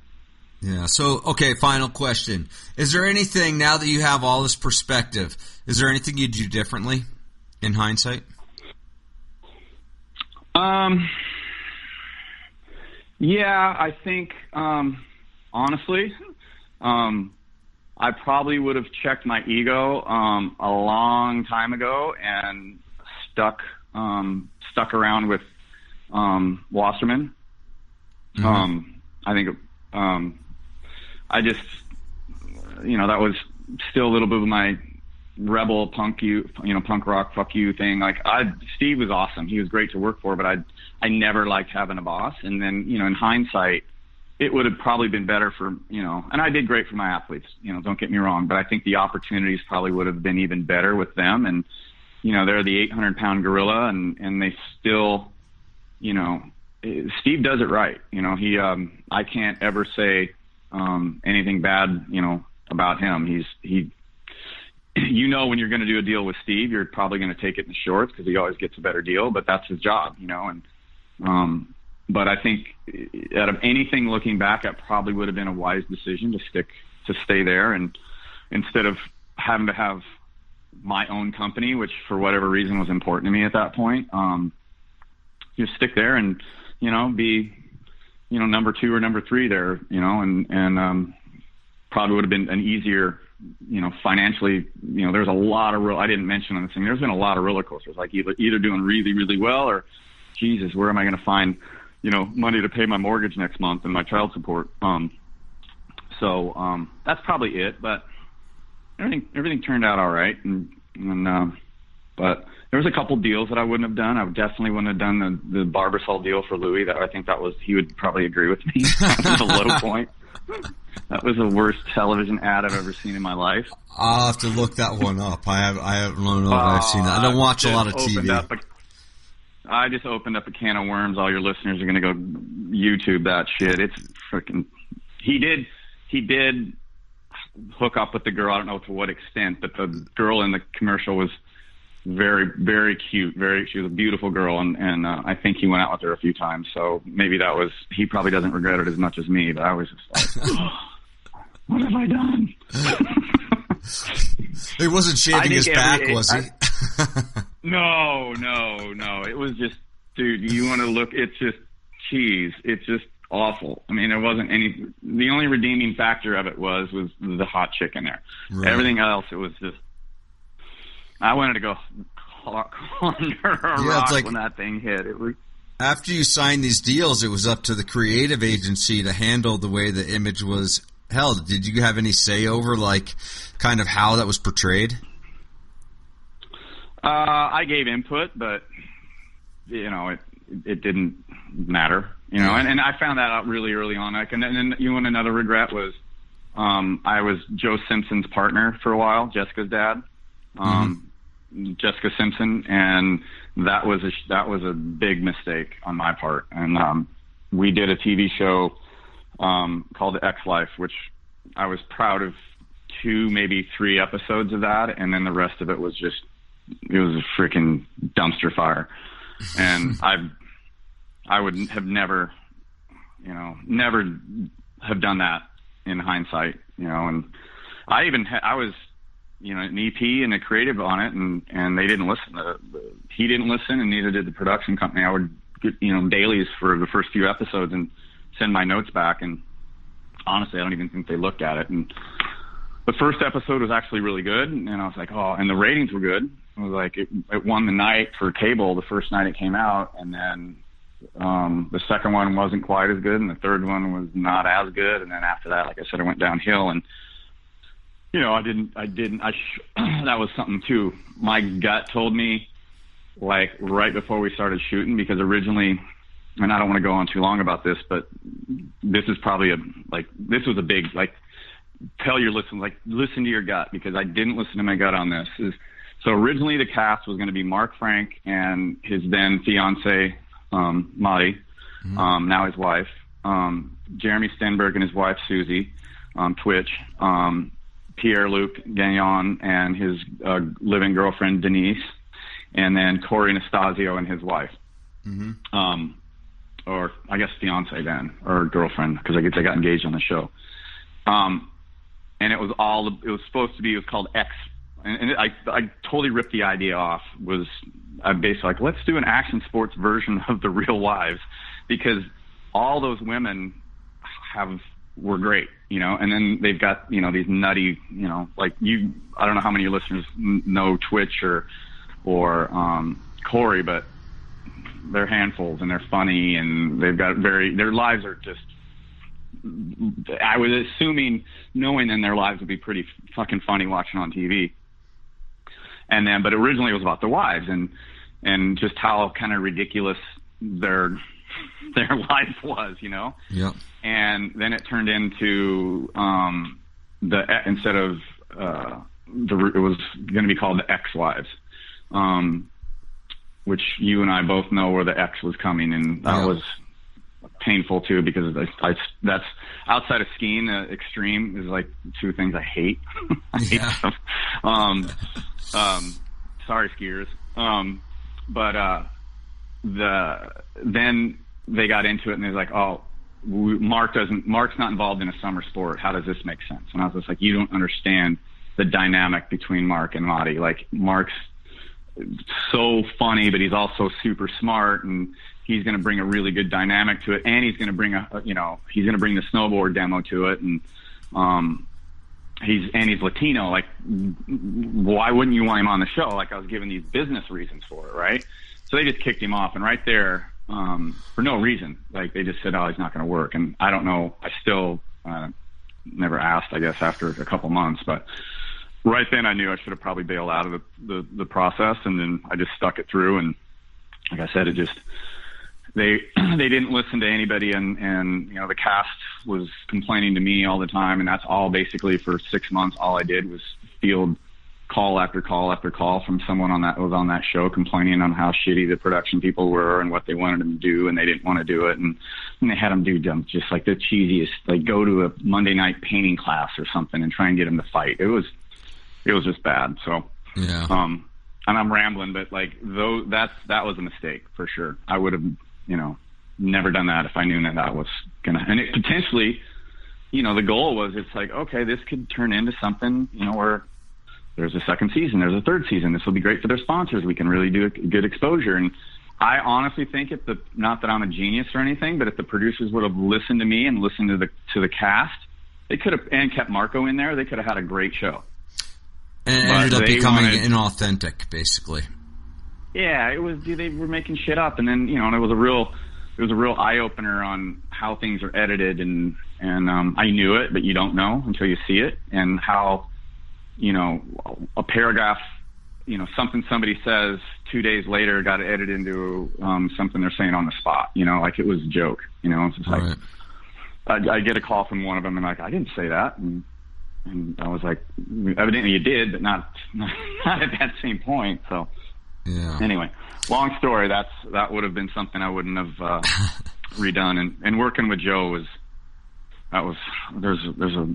Yeah. So, okay, final question. Is there anything, now that you have all this perspective, is there anything you'd do differently in hindsight? Yeah,
I think, honestly, I probably would have checked my ego a long time ago and stuck around with Wasserman. I think I just, that was still a little bit of my rebel punk rock fuck you thing. Like Steve was awesome. He was great to work for, but I never liked having a boss. And then, in hindsight, it would have probably been better for, and I did great for my athletes, don't get me wrong, but I think the opportunities probably would have been even better with them. And, they're the 800-pound gorilla and they still, Steve does it right. He, I can't ever say, anything bad, about him. He when you're going to do a deal with Steve, you're probably going to take it in the shorts because he always gets a better deal, but that's his job, but I think out of anything looking back, it probably would have been a wise decision to stay there. And instead of having to have my own company, which for whatever reason was important to me at that point, just stick there and, be, number 2 or number 3 there, and probably would have been an easier, financially, there's a lot of I didn't mention on this thing, there's been a lot of roller coasters, like either doing really, really well or Jesus, where am I going to find, money to pay my mortgage next month and my child support. So that's probably it, but everything turned out all right. But there was a couple deals that I wouldn't have done. I definitely wouldn't have done the Barbasol deal for Louis. I think he would probably agree with me. That was a low point. That was the worst television ad I've ever seen in my life.
I'll have to look that one up. I don't know if I've seen that. I don't watch a lot of TV.
I just opened up a can of worms. All your listeners are going to go YouTube that shit. It's freaking. He did hook up with the girl. I don't know to what extent, but the girl in the commercial was very, very cute. She was a beautiful girl, and I think he went out with her a few times. So maybe he probably doesn't regret it as much as me. But I was just like, what have I done?
He wasn't shaving his back, was he?
No. It was just, dude, you want to look, it's just cheese. It's just awful. I mean, there wasn't the only redeeming factor of it was the hot chick in there. Right. Everything else, it was just, I wanted to go under a rock when that thing hit. It was.
After you signed these deals, it was up to the creative agency to handle the way the image was held. Did you have any say over, kind of how that was portrayed?
I gave input, but it didn't matter, and I found that out really early on. And then another regret was, I was Joe Simpson's partner for a while, Jessica's dad, Jessica Simpson, and that was a big mistake on my part. And we did a TV show called The X Life, which I was proud of 2, maybe 3 episodes of that, and then the rest of it was just. It was a freaking dumpster fire, and I would have never have done that in hindsight, and I was, an EP and a creative on it, and they didn't listen. He didn't listen, and neither did the production company. I would get, dailies for the first few episodes and send my notes back, and honestly, I don't even think they looked at it. And the first episode was actually really good, and I was like, oh, and the ratings were good. It was like it won the night for cable the first night it came out, and then the second one wasn't quite as good, and the third one was not as good, and then after that, like I said, it went downhill. And that was something too. My gut told me, right before we started shooting, because originally, and I don't want to go on too long about this, but this is probably this was a big tell your listeners, listen to your gut, because I didn't listen to my gut on this. So originally the cast was going to be Mark Frank and his then fiance, Madi, now his wife, Jeremy Stenberg and his wife, Susie, Twitch, Pierre-Luc Gagnon and his living girlfriend, Denise, and then Corey Anastasio and his wife. Or I guess fiance then, or girlfriend, because I guess they got engaged on the show. And it was called X. And I totally ripped the idea off. I basically let's do an action sports version of the Real Wives, because all those women have were great, you know. And then they've got, you know, these nutty, you know, like I don't know how many of your listeners know Twitch or Corey, but they're handfuls and they're funny and they've got their lives are just, I was assuming, knowing then their lives would be pretty fucking funny watching on TV. And then, but originally it was about their wives and just how kind of ridiculous their life was, you know?
Yep.
And then it turned into, instead of, it was going to be called the Ex-Wives, which you and I both know where the X was coming, and that was painful too, because that's outside of skiing, extreme is like two things I hate. I hate them. Sorry, skiers. But then they got into it and they're like, oh, Mark's not involved in a summer sport. How does this make sense? And I was just like, you don't understand the dynamic between Mark and Marty. Like, Mark's so funny, but he's also super smart, and he's going to bring a really good dynamic to it. And he's going to bring he's going to bring the snowboard demo to it. And, he's Latino. Like, why wouldn't you want him on the show? Like, I was giving these business reasons for it, right? So they just kicked him off, and right there, for no reason, like, they just said, oh, he's not going to work. And I don't know. I still never asked, I guess, after a couple months, but right then I knew I should have probably bailed out of the process, and then I just stuck it through. And like I said, it just, they didn't listen to anybody, and you know, the cast was complaining to me all the time, and that's all basically for 6 months. All I did was field call after call after call from someone was on that show, complaining on how shitty the production people were and what they wanted them to do, and they didn't want to do it, and they had them do just like the cheesiest, like go to a Monday night painting class or something and try and get them to fight. It was just bad. So
yeah.
And I'm rambling, but like, that was a mistake for sure. I would have, you know, never done that if I knew that was gonna, and it potentially, you know, the goal was, it's like, okay, this could turn into something, you know, where there's a second season, there's a third season. This will be great for their sponsors. We can really do a good exposure. And I honestly think not that I'm a genius or anything, but if the producers would have listened to me and listened to the cast, they could have, and kept Marco in there, they could have had a great show.
And it ended up becoming inauthentic, basically.
Yeah, it was. They were making shit up, and then, you know, and it was a real eye opener on how things are edited, and I knew it, but you don't know until you see it, and how, you know, a paragraph, you know, something somebody says 2 days later got edited into something they're saying on the spot. You know, like, it was a joke. You know, it's just like, I get a call from one of them, and like, I didn't say that, and I was like, evidently you did, but not at that same point. So
yeah.
Anyway, long story. That would have been something I wouldn't have redone. And working with Joe there's a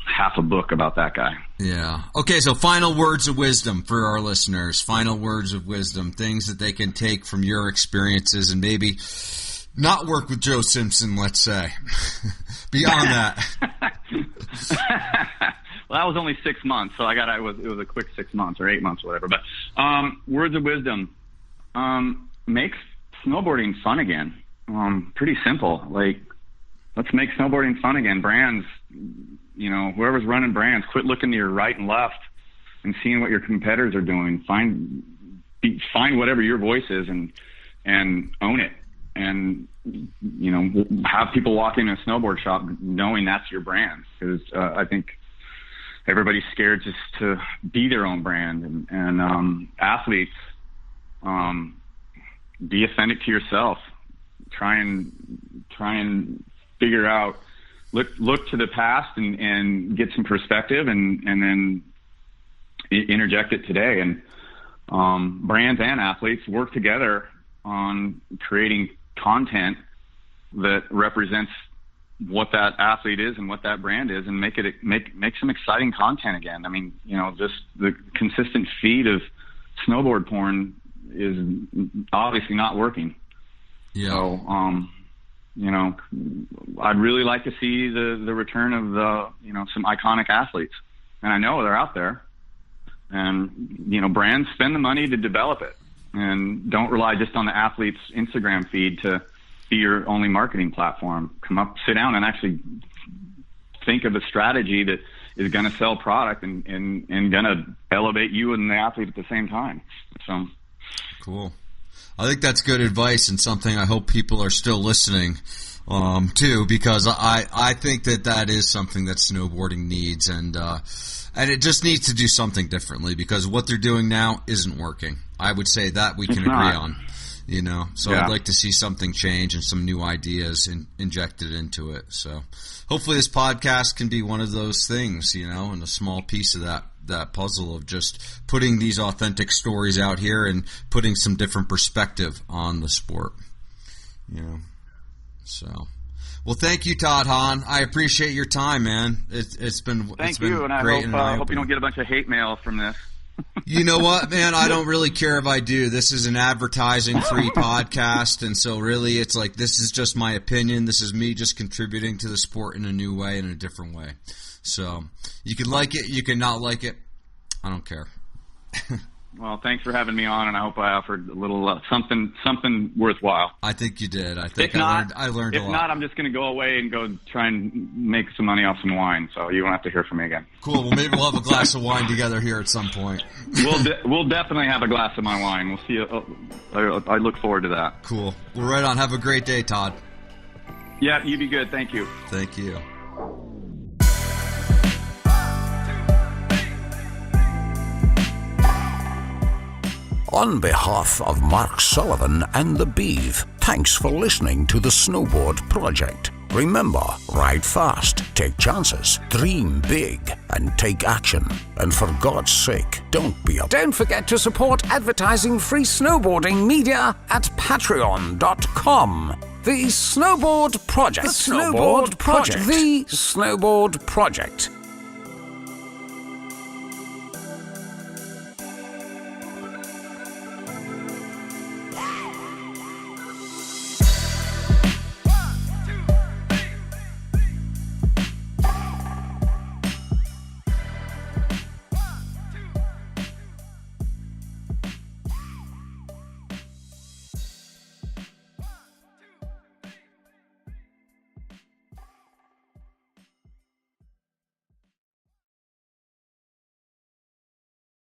half a book about that guy.
Yeah. Okay. So final words of wisdom for our listeners. Final words of wisdom, things that they can take from your experiences and maybe not work with Joe Simpson, let's say. Beyond that.
Well, that was only 6 months, so it was a quick 6 months or 8 months, or whatever. But words of wisdom: make snowboarding fun again. Pretty simple. Like, let's make snowboarding fun again. Brands, you know, whoever's running brands, quit looking to your right and left and seeing what your competitors are doing. Find whatever your voice is and own it. And, you know, have people walk into a snowboard shop knowing that's your brand. Because I think everybody's scared just to be their own brand. And athletes, be authentic to yourself. Try and figure out, look to the past and get some perspective, and then interject it today. And brands and athletes work together on creating content that represents what that athlete is and what that brand is, and make some exciting content again. I mean, you know, just the consistent feed of snowboard porn is obviously not working.
Yeah.
So, you know, I'd really like to see the return of some iconic athletes, and I know they're out there. And, you know, brands spend the money to develop it, and don't rely just on the athlete's Instagram feed to be your only marketing platform. Come up, sit down, and actually think of a strategy that is going to sell product and going to elevate you and the athlete at the same time. So
cool. I think that's good advice and something I hope people are still listening too, because I think that is something that snowboarding needs, and it just needs to do something differently, because what they're doing now isn't working. I would say that we can agree on, So
Yeah.
I'd like to see something change and some new ideas injected into it. So hopefully this podcast can be one of those things, and a small piece of that puzzle of just putting these authentic stories out here and putting some different perspective on the sport. So, well, thank you, Todd Hahn. I appreciate your time, man. It's been
thank you, and I hope you don't get a bunch of hate mail from this.
You know what, man? I don't really care if I do. This is an advertising-free podcast, and so really it's like this is just my opinion. This is me just contributing to the sport in a new way, in a different way. So you can like it, you can not like it. I don't care.
Well, thanks for having me on, and I hope I offered a little something worthwhile.
I think you did. I think I learned a lot.
If not, I'm just going to go away and go try and make some money off some wine, so you won't have to hear from me again.
Cool. Well, maybe we'll have a glass of wine together here at some point.
We'll definitely have a glass of my wine. We'll see you. I look forward to that.
Cool. Well, right on. Have a great day, Todd.
Yeah, you be good. Thank you.
Thank you.
On behalf of Mark Sullivan and the Beeve, thanks for listening to the Snowboard Project. Remember, ride fast, take chances, dream big, and take action. And for God's sake, don't be a... Don't forget to support advertising-free snowboarding media at patreon.com. The Snowboard Project. The Snowboard Project. The Snowboard Project.